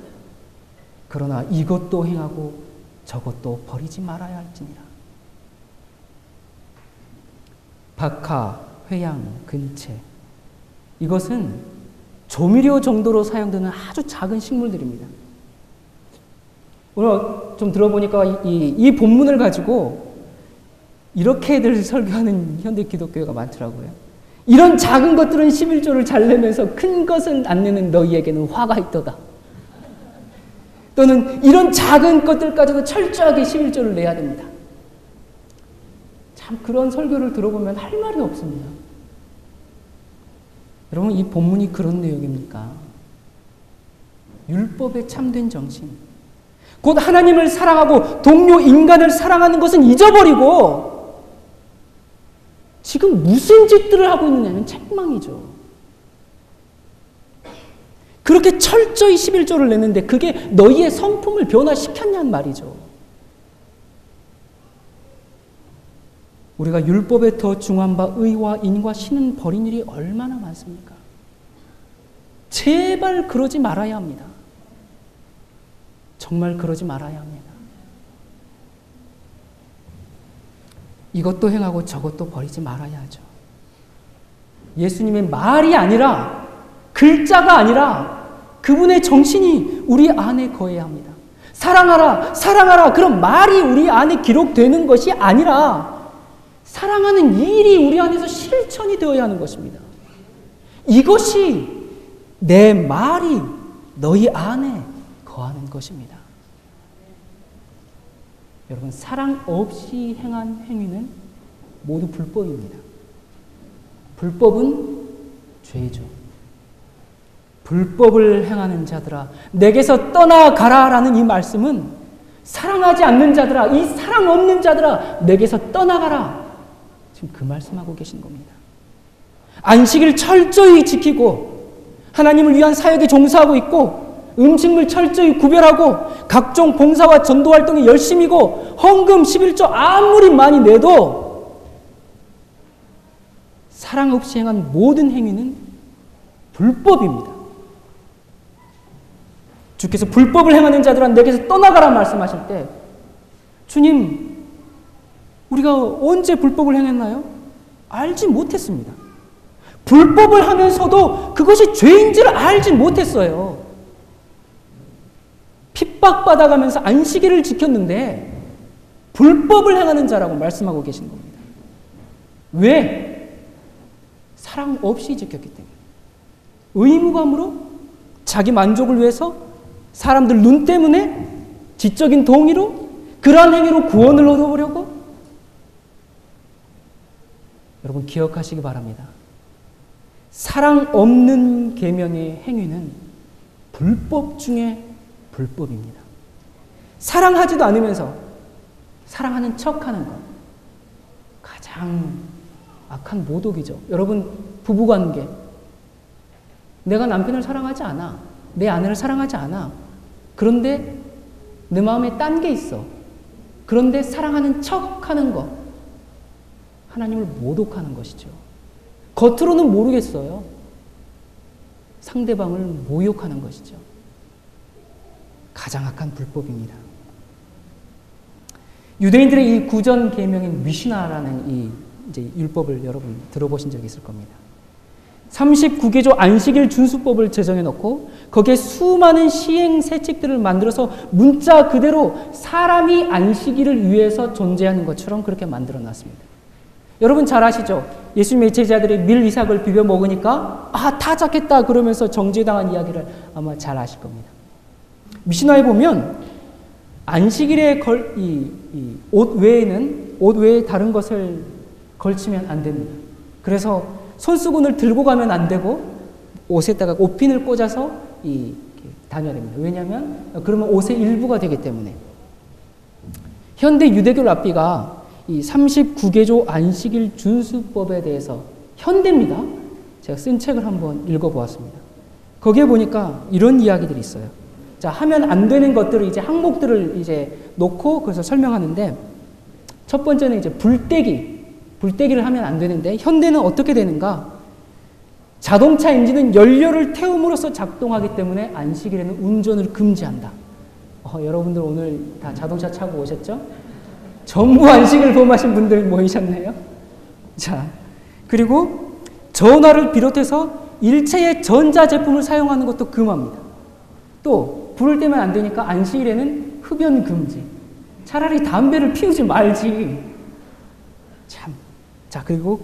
그러나 이것도 행하고 저것도 버리지 말아야 할지니라. 박하, 회향, 근체, 이것은 조미료 정도로 사용되는 아주 작은 식물들입니다. 오늘 좀 들어보니까 이 본문을 가지고 이렇게들 설교하는 현대 기독교가 많더라고요. 이런 작은 것들은 11조를 잘 내면서 큰 것은 안 내는 너희에게는 화가 있도다. 또는 이런 작은 것들까지도 철저하게 11조를 내야 됩니다. 참 그런 설교를 들어보면 할 말이 없습니다. 여러분, 이 본문이 그런 내용입니까? 율법의 참된 정신, 곧 하나님을 사랑하고 동료 인간을 사랑하는 것은 잊어버리고 지금 무슨 짓들을 하고 있느냐는 책망이죠. 그렇게 철저히 11조를 냈는데 그게 너희의 성품을 변화시켰냐는 말이죠. 우리가 율법에 더 중한 바 의와 인과 신은 버린 일이 얼마나 많습니까? 제발 그러지 말아야 합니다. 정말 그러지 말아야 합니다. 이것도 행하고 저것도 버리지 말아야 하죠. 예수님의 말이 아니라, 글자가 아니라 그분의 정신이 우리 안에 거해야 합니다. 사랑하라, 사랑하라, 그런 말이 우리 안에 기록되는 것이 아니라 사랑하는 일이 우리 안에서 실천이 되어야 하는 것입니다. 이것이 내 말이 너희 안에 거하는 것입니다. 여러분, 사랑 없이 행한 행위는 모두 불법입니다. 불법은 죄죠. 불법을 행하는 자들아, 내게서 떠나가라라는 이 말씀은 사랑하지 않는 자들아, 이 사랑 없는 자들아, 내게서 떠나가라. 지금 그 말씀하고 계신 겁니다. 안식일 철저히 지키고 하나님을 위한 사역에 종사하고 있고 음식물 철저히 구별하고 각종 봉사와 전도활동에 열심이고 헌금 11조 아무리 많이 내도 사랑 없이 행한 모든 행위는 불법입니다. 주께서 불법을 행하는 자들은 내게서 떠나가라 말씀하실 때, 주님, 우리가 언제 불법을 행했나요? 알지 못했습니다. 불법을 하면서도 그것이 죄인지를 알지 못했어요. 핍박받아가면서 안식일을 지켰는데 불법을 행하는 자라고 말씀하고 계신 겁니다. 왜? 사랑 없이 지켰기 때문에. 의무감으로, 자기 만족을 위해서, 사람들 눈 때문에, 지적인 동의로, 그러한 행위로 구원을 얻어보려고. 여러분, 기억하시기 바랍니다. 사랑 없는 계명의 행위는 불법 중에 불법입니다. 사랑하지도 않으면서 사랑하는 척하는 것, 가장 악한 모독이죠. 여러분, 부부관계, 내가 남편을 사랑하지 않아, 내 아내를 사랑하지 않아, 그런데 내 마음에 딴 게 있어. 그런데 사랑하는 척하는 것, 하나님을 모독하는 것이죠. 겉으로는 모르겠어요. 상대방을 모욕하는 것이죠. 가장 악한 불법입니다. 유대인들의 이 구전 계명인 미시나라는 이 이제 율법을 여러분 들어보신 적이 있을 겁니다. 39개조 안식일 준수법을 제정해 놓고 거기에 수많은 시행 세칙들을 만들어서 문자 그대로 사람이 안식일을 위해서 존재하는 것처럼 그렇게 만들어 놨습니다. 여러분 잘 아시죠? 예수님의 제자들이 밀 이삭을 비벼 먹으니까 타작했다 그러면서 정죄당한 이야기를 아마 잘 아실 겁니다. 미시나에 보면 안식일에 옷 외에 다른 것을 걸치면 안 됩니다. 그래서 손수건을 들고 가면 안 되고 옷에다가 옷핀을 꽂아서 다녀야 됩니다. 왜냐하면 그러면 옷의 일부가 되기 때문에. 현대 유대교 랍비가 이 39개조 안식일 준수법에 대해서 현대입니다. 제가 쓴 책을 한번 읽어보았습니다. 거기에 보니까 이런 이야기들이 있어요. 자, 하면 안 되는 것들을 이제 항목들을 이제 놓고 그래서 설명하는데 첫 번째는 이제 불떼기를 하면 안 되는데 현대는 어떻게 되는가? 자동차 엔진은 연료를 태움으로써 작동하기 때문에 안식일에는 운전을 금지한다. 여러분들 오늘 다 자동차 타고 오셨죠? 전부 안식을 범하신 분들 모이셨네요. 자, 그리고 전화를 비롯해서 일체의 전자제품을 사용하는 것도 금합니다. 또 불을 떼면 안 되니까 안식일에는 흡연 금지. 차라리 담배를 피우지 말지. 참. 자, 그리고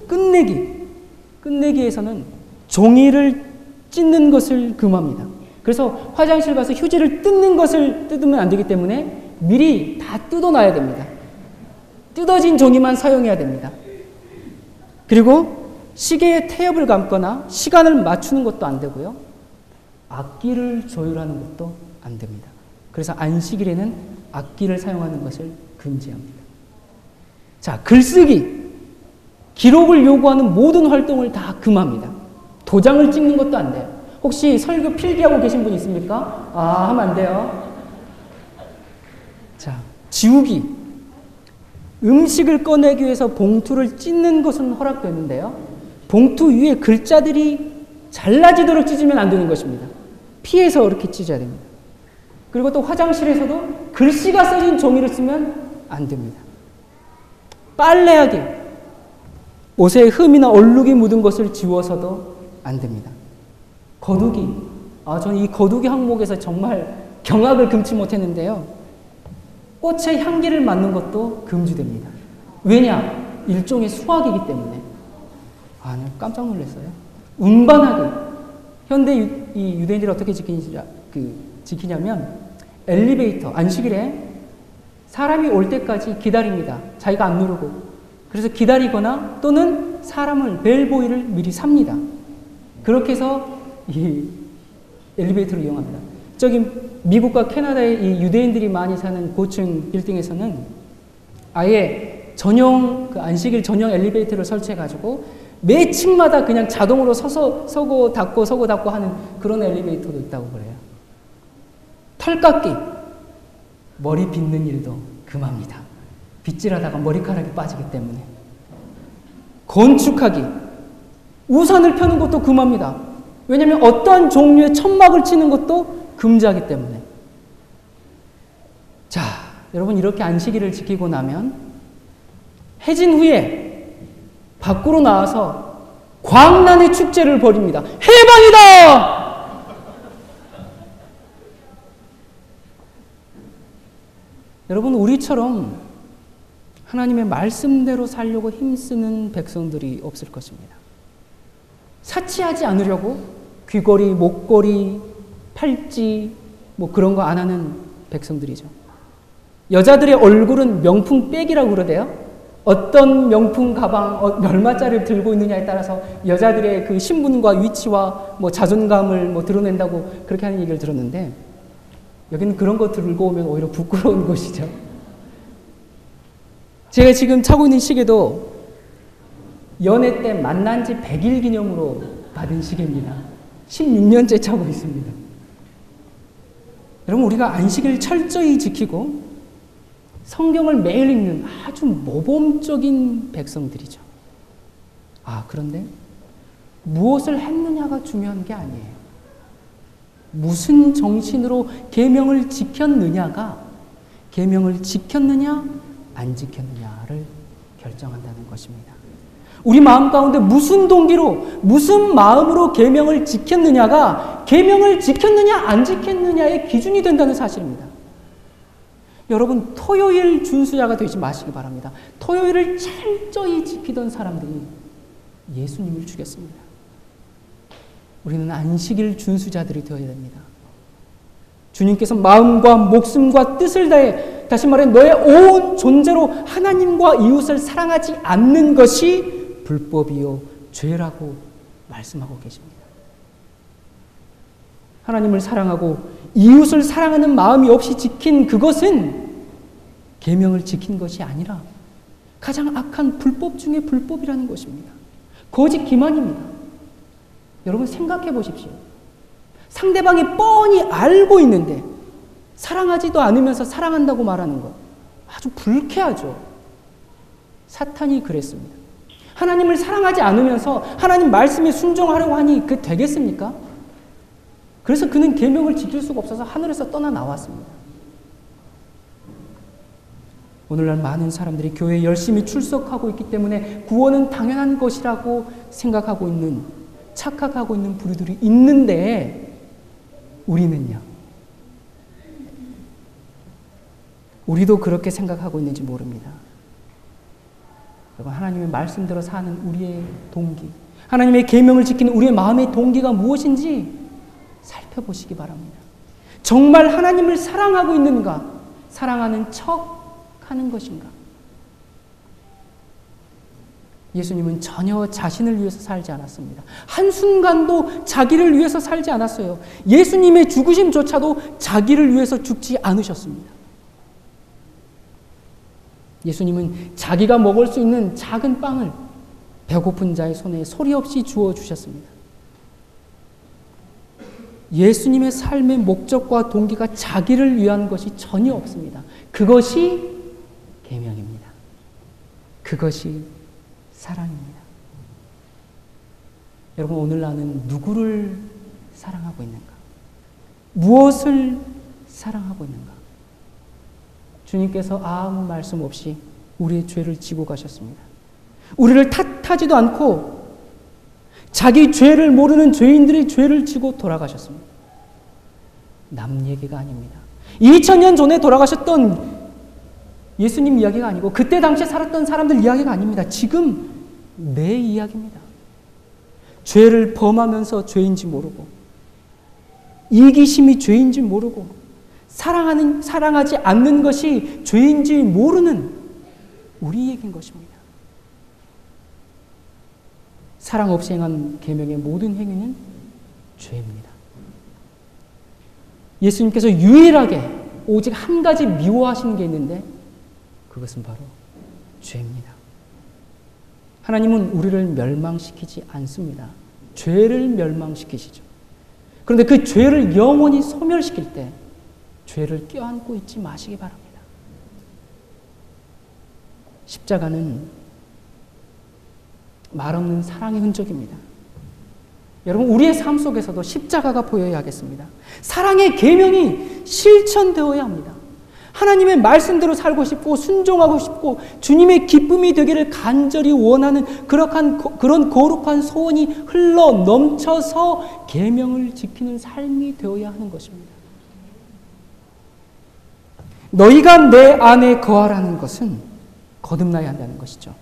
끝내기에서는 종이를 찢는 것을 금합니다. 그래서 화장실 가서 휴지를 뜯으면 안 되기 때문에 미리 다 뜯어놔야 됩니다. 뜯어진 종이만 사용해야 됩니다. 그리고 시계에 태엽을 감거나 시간을 맞추는 것도 안 되고요. 악기를 조율하는 것도 안 됩니다. 그래서 안식일에는 악기를 사용하는 것을 금지합니다. 자, 글쓰기, 기록을 요구하는 모든 활동을 다 금합니다. 도장을 찍는 것도 안 돼요. 혹시 설교 필기하고 계신 분 있습니까? 하면 안 돼요. 자, 지우기. 음식을 꺼내기 위해서 봉투를 찢는 것은 허락되는데요. 봉투 위에 글자들이 잘라지도록 찢으면 안 되는 것입니다. 피해서 이렇게 찢어야 됩니다. 그리고 또 화장실에서도 글씨가 써진 종이를 쓰면 안 됩니다. 빨래하기. 옷에 흠이나 얼룩이 묻은 것을 지워서도 안 됩니다. 거두기. 저는 이 거두기 항목에서 정말 경악을 금치 못했는데요. 꽃의 향기를 맡는 것도 금지됩니다. 왜냐? 일종의 수학이기 때문에. 깜짝 놀랐어요. 운반하기. 현대 이 유대인들이 어떻게 지키냐면 엘리베이터, 안식일에 사람이 올 때까지 기다립니다. 자기가 안 누르고. 그래서 기다리거나 또는 사람을 벨보이를 미리 삽니다. 그렇게 해서 이 엘리베이터를 이용합니다. 저기 미국과 캐나다의 이 유대인들이 많이 사는 고층 빌딩에서는 아예 전용 안식일 전용 엘리베이터를 설치해가지고 매 층마다 그냥 자동으로 서고 닫고 하는 그런 엘리베이터도 있다고 그래요. 털 깎기, 머리 빗는 일도 금합니다. 빗질하다가 머리카락이 빠지기 때문에. 건축하기, 우산을 펴는 것도 금합니다. 왜냐하면 어떠한 종류의 천막을 치는 것도 금지하기 때문에. 자, 여러분 이렇게 안식일을 지키고 나면 해진 후에 밖으로 나와서 광란의 축제를 벌입니다. 해방이다! 여러분 우리처럼 하나님의 말씀대로 살려고 힘쓰는 백성들이 없을 것입니다. 사치하지 않으려고 귀걸이, 목걸이, 팔찌 그런 거 안 하는 백성들이죠. 여자들의 얼굴은 명품 백이라고 그러대요. 어떤 명품 가방 얼마짜리를 들고 있느냐에 따라서 여자들의 그 신분과 위치와 자존감을 드러낸다고 그렇게 하는 얘기를 들었는데 여기는 그런 거 들고 오면 오히려 부끄러운 곳이죠. 제가 지금 차고 있는 시계도 연애 때 만난 지 100일 기념으로 받은 시계입니다. 16년째 차고 있습니다. 여러분 우리가 안식일을 철저히 지키고 성경을 매일 읽는 아주 모범적인 백성들이죠. 그런데 무엇을 했느냐가 중요한 게 아니에요. 무슨 정신으로 계명을 지켰느냐가 계명을 지켰느냐 안 지켰느냐를 결정한다는 것입니다. 우리 마음 가운데 무슨 동기로 무슨 마음으로 계명을 지켰느냐가 계명을 지켰느냐 안 지켰느냐의 기준이 된다는 사실입니다. 여러분, 토요일 준수자가 되지 마시기 바랍니다. 토요일을 철저히 지키던 사람들이 예수님을 죽였습니다. 우리는 안식일 준수자들이 되어야 됩니다. 주님께서 마음과 목숨과 뜻을 다해, 다시 말해 너의 온 존재로 하나님과 이웃을 사랑하지 않는 것이 불법이요 죄라고 말씀하고 계십니다. 하나님을 사랑하고 이웃을 사랑하는 마음이 없이 지킨 그것은 계명을 지킨 것이 아니라 가장 악한 불법 중에 불법이라는 것입니다. 거짓 기만입니다. 여러분 생각해 보십시오. 상대방이 뻔히 알고 있는데 사랑하지도 않으면서 사랑한다고 말하는 것, 아주 불쾌하죠. 사탄이 그랬습니다. 하나님을 사랑하지 않으면서 하나님 말씀에 순종하려고 하니 그 되겠습니까? 그래서 그는 계명을 지킬 수가 없어서 하늘에서 떠나 나왔습니다. 오늘날 많은 사람들이 교회에 열심히 출석하고 있기 때문에 구원은 당연한 것이라고 생각하고 있는, 착각하고 있는 부류들이 있는데, 우리는요? 우리도 그렇게 생각하고 있는지 모릅니다. 여러분, 하나님의 말씀대로 사는 우리의 동기, 하나님의 계명을 지키는 우리의 마음의 동기가 무엇인지 살펴보시기 바랍니다. 정말 하나님을 사랑하고 있는가? 사랑하는 척 하는 것인가? 예수님은 전혀 자신을 위해서 살지 않았습니다. 한순간도 자기를 위해서 살지 않았어요. 예수님의 죽으심조차도 자기를 위해서 죽지 않으셨습니다. 예수님은 자기가 먹을 수 있는 작은 빵을 배고픈 자의 손에 소리 없이 주어 주셨습니다. 예수님의 삶의 목적과 동기가 자기를 위한 것이 전혀 없습니다. 그것이 계명입니다. 그것이 사랑입니다. 여러분, 오늘 나는 누구를 사랑하고 있는가? 무엇을 사랑하고 있는가? 주님께서 아무 말씀 없이 우리의 죄를 지고 가셨습니다. 우리를 탓하지도 않고 자기 죄를 모르는 죄인들의 죄를 지고 돌아가셨습니다. 남 얘기가 아닙니다. 2000년 전에 돌아가셨던 예수님 이야기가 아니고 그때 당시에 살았던 사람들 이야기가 아닙니다. 지금 내 이야기입니다. 죄를 범하면서 죄인지 모르고, 이기심이 죄인지 모르고, 사랑하지 않는 것이 죄인지 모르는 우리 얘기인 것입니다. 사랑 없이 행한 계명의 모든 행위는 죄입니다. 예수님께서 유일하게 오직 한 가지 미워하시는 게 있는데 그것은 바로 죄입니다. 하나님은 우리를 멸망시키지 않습니다. 죄를 멸망시키시죠. 그런데 그 죄를 영원히 소멸시킬 때 죄를 껴안고 있지 마시기 바랍니다. 십자가는 말없는 사랑의 흔적입니다. 여러분, 우리의 삶 속에서도 십자가가 보여야 하겠습니다. 사랑의 계명이 실천되어야 합니다. 하나님의 말씀대로 살고 싶고 순종하고 싶고 주님의 기쁨이 되기를 간절히 원하는 그런 거룩한 소원이 흘러 넘쳐서 계명을 지키는 삶이 되어야 하는 것입니다. 너희가 내 안에 거하라는 것은 거듭나야 한다는 것이죠.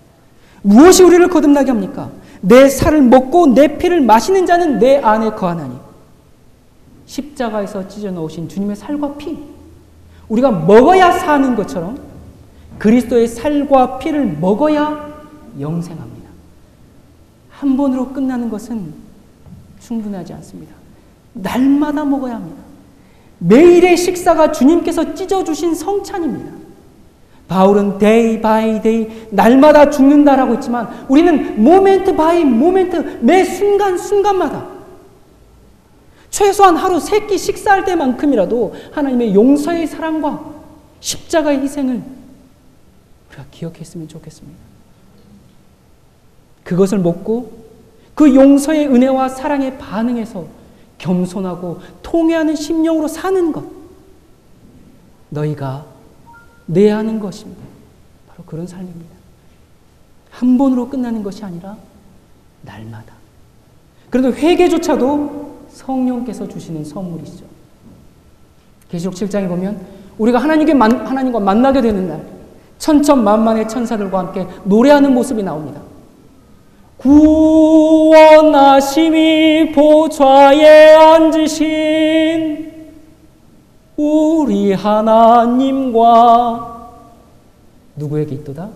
무엇이 우리를 거듭나게 합니까? 내 살을 먹고 내 피를 마시는 자는 내 안에 거하나니. 십자가에서 찢어 넣으신 주님의 살과 피, 우리가 먹어야 사는 것처럼 그리스도의 살과 피를 먹어야 영생합니다. 한 번으로 끝나는 것은 충분하지 않습니다. 날마다 먹어야 합니다. 매일의 식사가 주님께서 찢어주신 성찬입니다. 바울은 day by day, 날마다 죽는다라고 했지만 우리는 모멘트 바이 모멘트, 매 순간순간마다 최소한 하루 3끼 식사할 때만큼이라도 하나님의 용서의 사랑과 십자가의 희생을 우리가 기억했으면 좋겠습니다. 그것을 먹고 그 용서의 은혜와 사랑에 반응해서 겸손하고 통회하는 심령으로 사는 것, 너희가 내 하는 것입니다. 바로 그런 삶입니다. 한 번으로 끝나는 것이 아니라 날마다. 그런데 회개조차도 성령께서 주시는 선물이죠. 계시록 7장에 보면 우리가 하나님과 만나게 되는 날, 천천만만의 천사들과 함께 노래하는 모습이 나옵니다. 구원하심이 보좌에 앉으신 우리 하나님과 누구에게 있도다?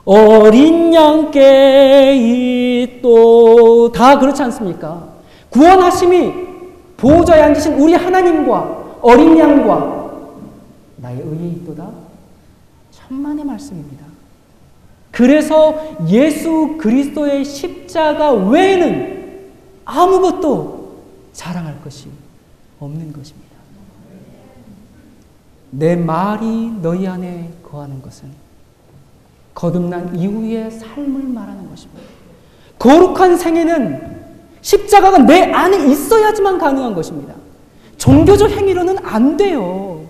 어린 양께 있도다. 그렇지 않습니까? 구원하심이 보좌에 앉으신 우리 하나님과 어린 양과 나의 의에 있도다. 천만의 말씀입니다. 그래서 예수 그리스도의 십자가 외에는 아무것도 자랑할 것이 없는 것입니다. 내 말이 너희 안에 거하는 것은 거듭난 이후의 삶을 말하는 것입니다. 거룩한 생애는 십자가가 내 안에 있어야지만 가능한 것입니다. 종교적 행위로는 안 돼요.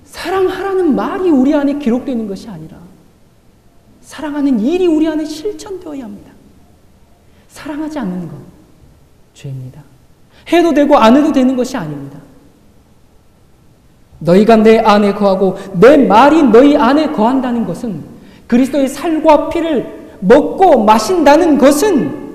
사랑하라는 말이 우리 안에 기록되는 것이 아니라 사랑하는 일이 우리 안에 실천되어야 합니다. 사랑하지 않는 것, 죄입니다. 해도 되고 안 해도 되는 것이 아닙니다. 너희가 내 안에 거하고 내 말이 너희 안에 거한다는 것은, 그리스도의 살과 피를 먹고 마신다는 것은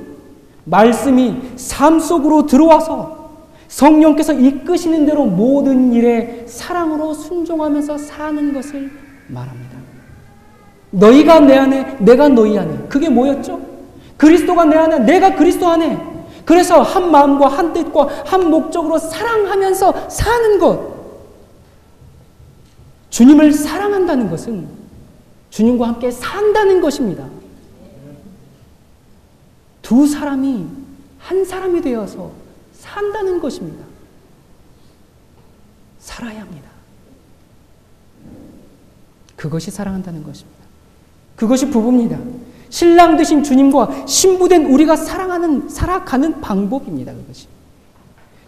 말씀이 삶 속으로 들어와서 성령께서 이끄시는 대로 모든 일에 사랑으로 순종하면서 사는 것을 말합니다. 너희가 내 안에, 내가 너희 안에. 그게 뭐였죠? 그리스도가 내 안에, 내가 그리스도 안에. 그래서 한 마음과 한 뜻과 한 목적으로 사랑하면서 사는 것. 주님을 사랑한다는 것은 주님과 함께 산다는 것입니다. 두 사람이 한 사람이 되어서 산다는 것입니다. 살아야 합니다. 그것이 사랑한다는 것입니다. 그것이 부부입니다. 신랑 되신 주님과 신부된 우리가 살아가는 방법입니다. 그것이.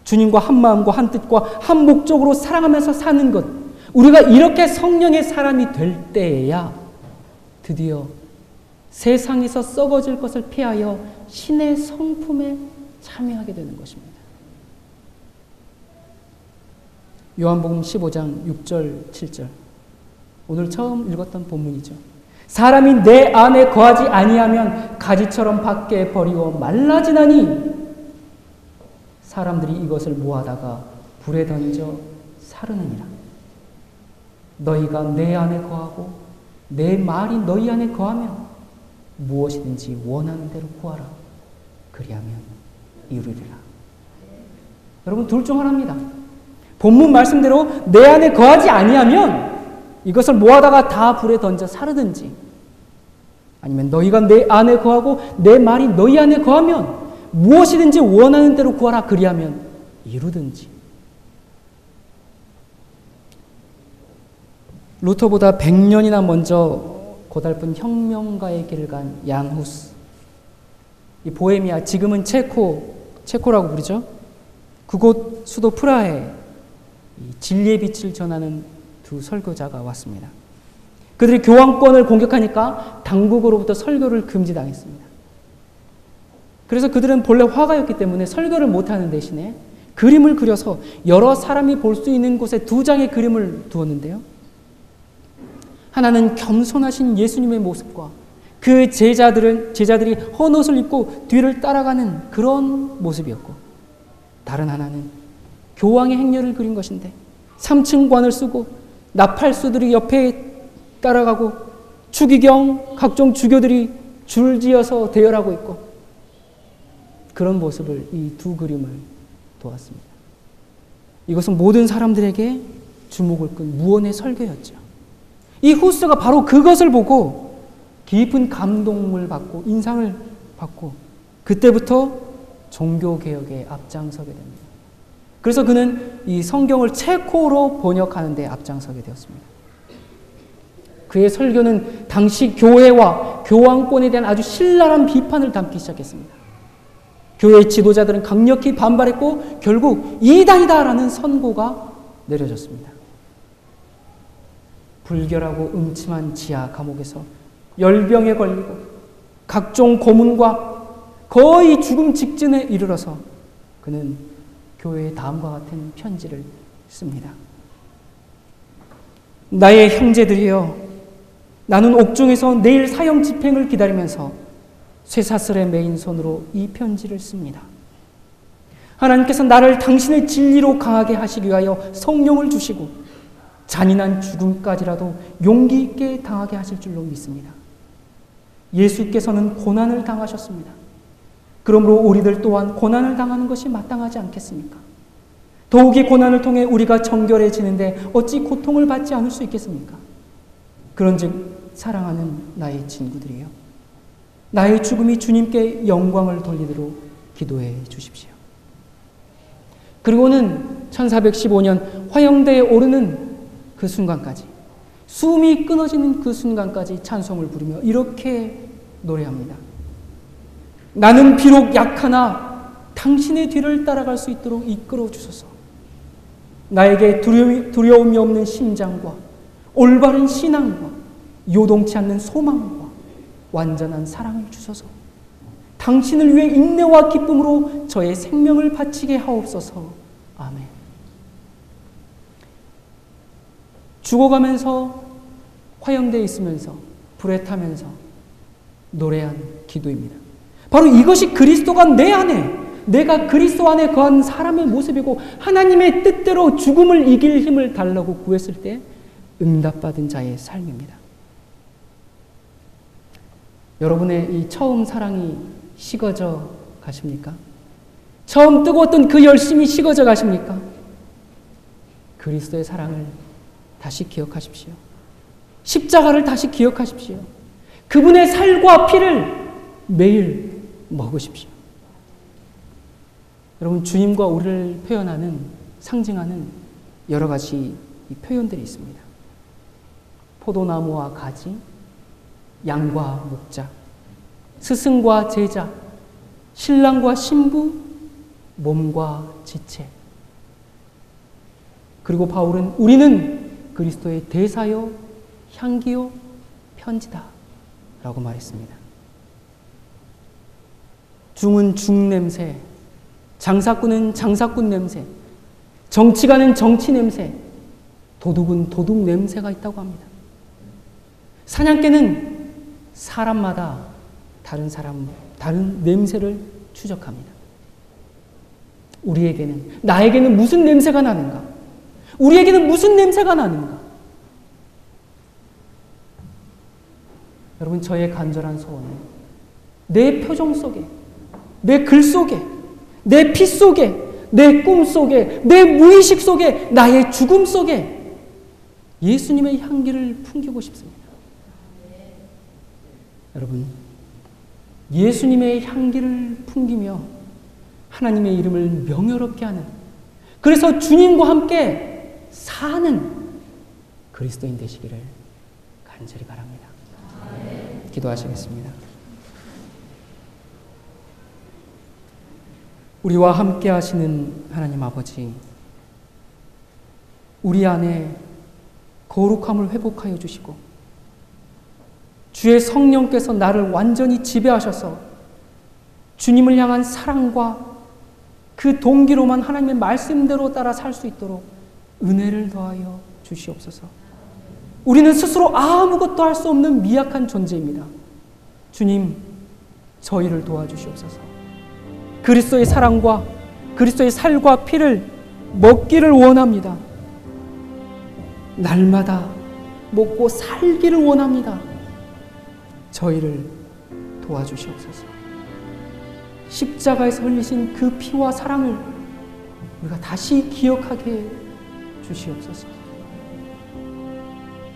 주님과 한 마음과 한 뜻과 한 목적으로 사랑하면서 사는 것. 우리가 이렇게 성령의 사람이 될 때에야 드디어 세상에서 썩어질 것을 피하여 신의 성품에 참여하게 되는 것입니다. 요한복음 15장 6절 7절, 오늘 처음 읽었던 본문이죠. 사람이 내 안에 거하지 아니하면 가지처럼 밖에 버리고 말라지나니 사람들이 이것을 모아다가 불에 던져 사르느니라. 너희가 내 안에 거하고 내 말이 너희 안에 거하면 무엇이든지 원하는 대로 구하라. 그리하면 이루리라. 여러분, 둘 중 하나입니다. 본문 말씀대로 내 안에 거하지 아니하면 이것을 모아다가 다 불에 던져 사르든지, 아니면 너희가 내 안에 거하고 내 말이 너희 안에 거하면 무엇이든지 원하는 대로 구하라. 그리하면 이루든지. 루터보다 100년이나 먼저 고달픈 혁명가의 길을 간 얀 후스. 이 보헤미아, 지금은 체코라고 부르죠. 그곳 수도 프라하에 진리의 빛을 전하는 두 설교자가 왔습니다. 그들이 교황권을 공격하니까 당국으로부터 설교를 금지당했습니다. 그래서 그들은 본래 화가였기 때문에 설교를 못하는 대신에 그림을 그려서 여러 사람이 볼 수 있는 곳에 2장의 그림을 두었는데요. 하나는 겸손하신 예수님의 모습과 그 제자들이 헌옷을 입고 뒤를 따라가는 그런 모습이었고, 다른 하나는 교황의 행렬을 그린 것인데 3층관을 쓰고 나팔수들이 옆에 따라가고 추기경 각종 주교들이 줄지어서 대열하고 있고, 그런 모습을, 이 두 그림을 보았습니다. 이것은 모든 사람들에게 주목을 끈 무언의 설교였죠. 이 후스가 바로 그것을 보고 깊은 감동을 받고 인상을 받고 그때부터 종교개혁에 앞장서게 됩니다. 그래서 그는 이 성경을 체코로 번역하는 데 앞장서게 되었습니다. 그의 설교는 당시 교회와 교황권에 대한 아주 신랄한 비판을 담기 시작했습니다. 교회의 지도자들은 강력히 반발했고 결국 이단이다라는 선고가 내려졌습니다. 불결하고 음침한 지하 감옥에서 열병에 걸리고 각종 고문과 거의 죽음 직전에 이르러서 그는 교회에 다음과 같은 편지를 씁니다. 나의 형제들이여, 나는 옥중에서 내일 사형 집행을 기다리면서 쇠사슬에 매인 손으로 이 편지를 씁니다. 하나님께서 나를 당신의 진리로 강하게 하시기 위하여 성령을 주시고 잔인한 죽음까지라도 용기 있게 당하게 하실 줄로 믿습니다. 예수께서는 고난을 당하셨습니다. 그러므로 우리들 또한 고난을 당하는 것이 마땅하지 않겠습니까? 더욱이 고난을 통해 우리가 정결해지는데 어찌 고통을 받지 않을 수 있겠습니까? 그런즉 사랑하는 나의 친구들이여, 나의 죽음이 주님께 영광을 돌리도록 기도해 주십시오. 그리고는 1415년 화영대에 오르는 그 순간까지, 숨이 끊어지는 그 순간까지 찬송을 부르며 이렇게 노래합니다. 나는 비록 약하나 당신의 뒤를 따라갈 수 있도록 이끌어 주소서. 나에게 두려움이 없는 심장과 올바른 신앙과 요동치 않는 소망과 완전한 사랑을 주소서. 당신을 위해 인내와 기쁨으로 저의 생명을 바치게 하옵소서. 아멘. 죽어가면서 화영대에 있으면서 불에 타면서 노래한 기도입니다. 바로 이것이 그리스도가 내 안에, 내가 그리스도 안에 거한 사람의 모습이고 하나님의 뜻대로 죽음을 이길 힘을 달라고 구했을 때 응답받은 자의 삶입니다. 여러분의 이 처음 사랑이 식어져 가십니까? 처음 뜨거웠던 그 열심이 식어져 가십니까? 그리스도의 사랑을 다시 기억하십시오. 십자가를 다시 기억하십시오. 그분의 살과 피를 매일 먹으십시오. 여러분, 주님과 우리를 표현하는, 상징하는 여러 가지 표현들이 있습니다. 포도나무와 가지, 양과 목자, 스승과 제자, 신랑과 신부, 몸과 지체. 그리고 바울은 우리는 그리스도의 대사요, 향기요, 편지다 라고 말했습니다. 중은 중 냄새, 장사꾼은 장사꾼 냄새, 정치가는 정치 냄새, 도둑은 도둑 냄새가 있다고 합니다. 사냥개는 사람마다 다른 냄새를 추적합니다. 우리에게는, 나에게는 무슨 냄새가 나는가? 우리에게는 무슨 냄새가 나는가? 여러분, 저의 간절한 소원은 내 표정 속에, 내 글 속에, 내 피 속에, 내 꿈 속에, 내 무의식 속에, 나의 죽음 속에 예수님의 향기를 풍기고 싶습니다. 여러분, 예수님의 향기를 풍기며 하나님의 이름을 명예롭게 하는, 그래서 주님과 함께 사는 그리스도인 되시기를 간절히 바랍니다. 기도하시겠습니다. 우리와 함께 하시는 하나님 아버지, 우리 안에 거룩함을 회복하여 주시고 주의 성령께서 나를 완전히 지배하셔서 주님을 향한 사랑과 그 동기로만 하나님의 말씀대로 따라 살 수 있도록 은혜를 더하여 주시옵소서. 우리는 스스로 아무것도 할 수 없는 미약한 존재입니다. 주님, 저희를 도와주시옵소서. 그리스도의 사랑과 그리스도의 살과 피를 먹기를 원합니다. 날마다 먹고 살기를 원합니다. 저희를 도와주시옵소서. 십자가에서 흘리신 그 피와 사랑을 우리가 다시 기억하게 주시옵소서.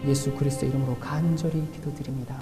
예수 그리스도 이름으로 간절히 기도드립니다.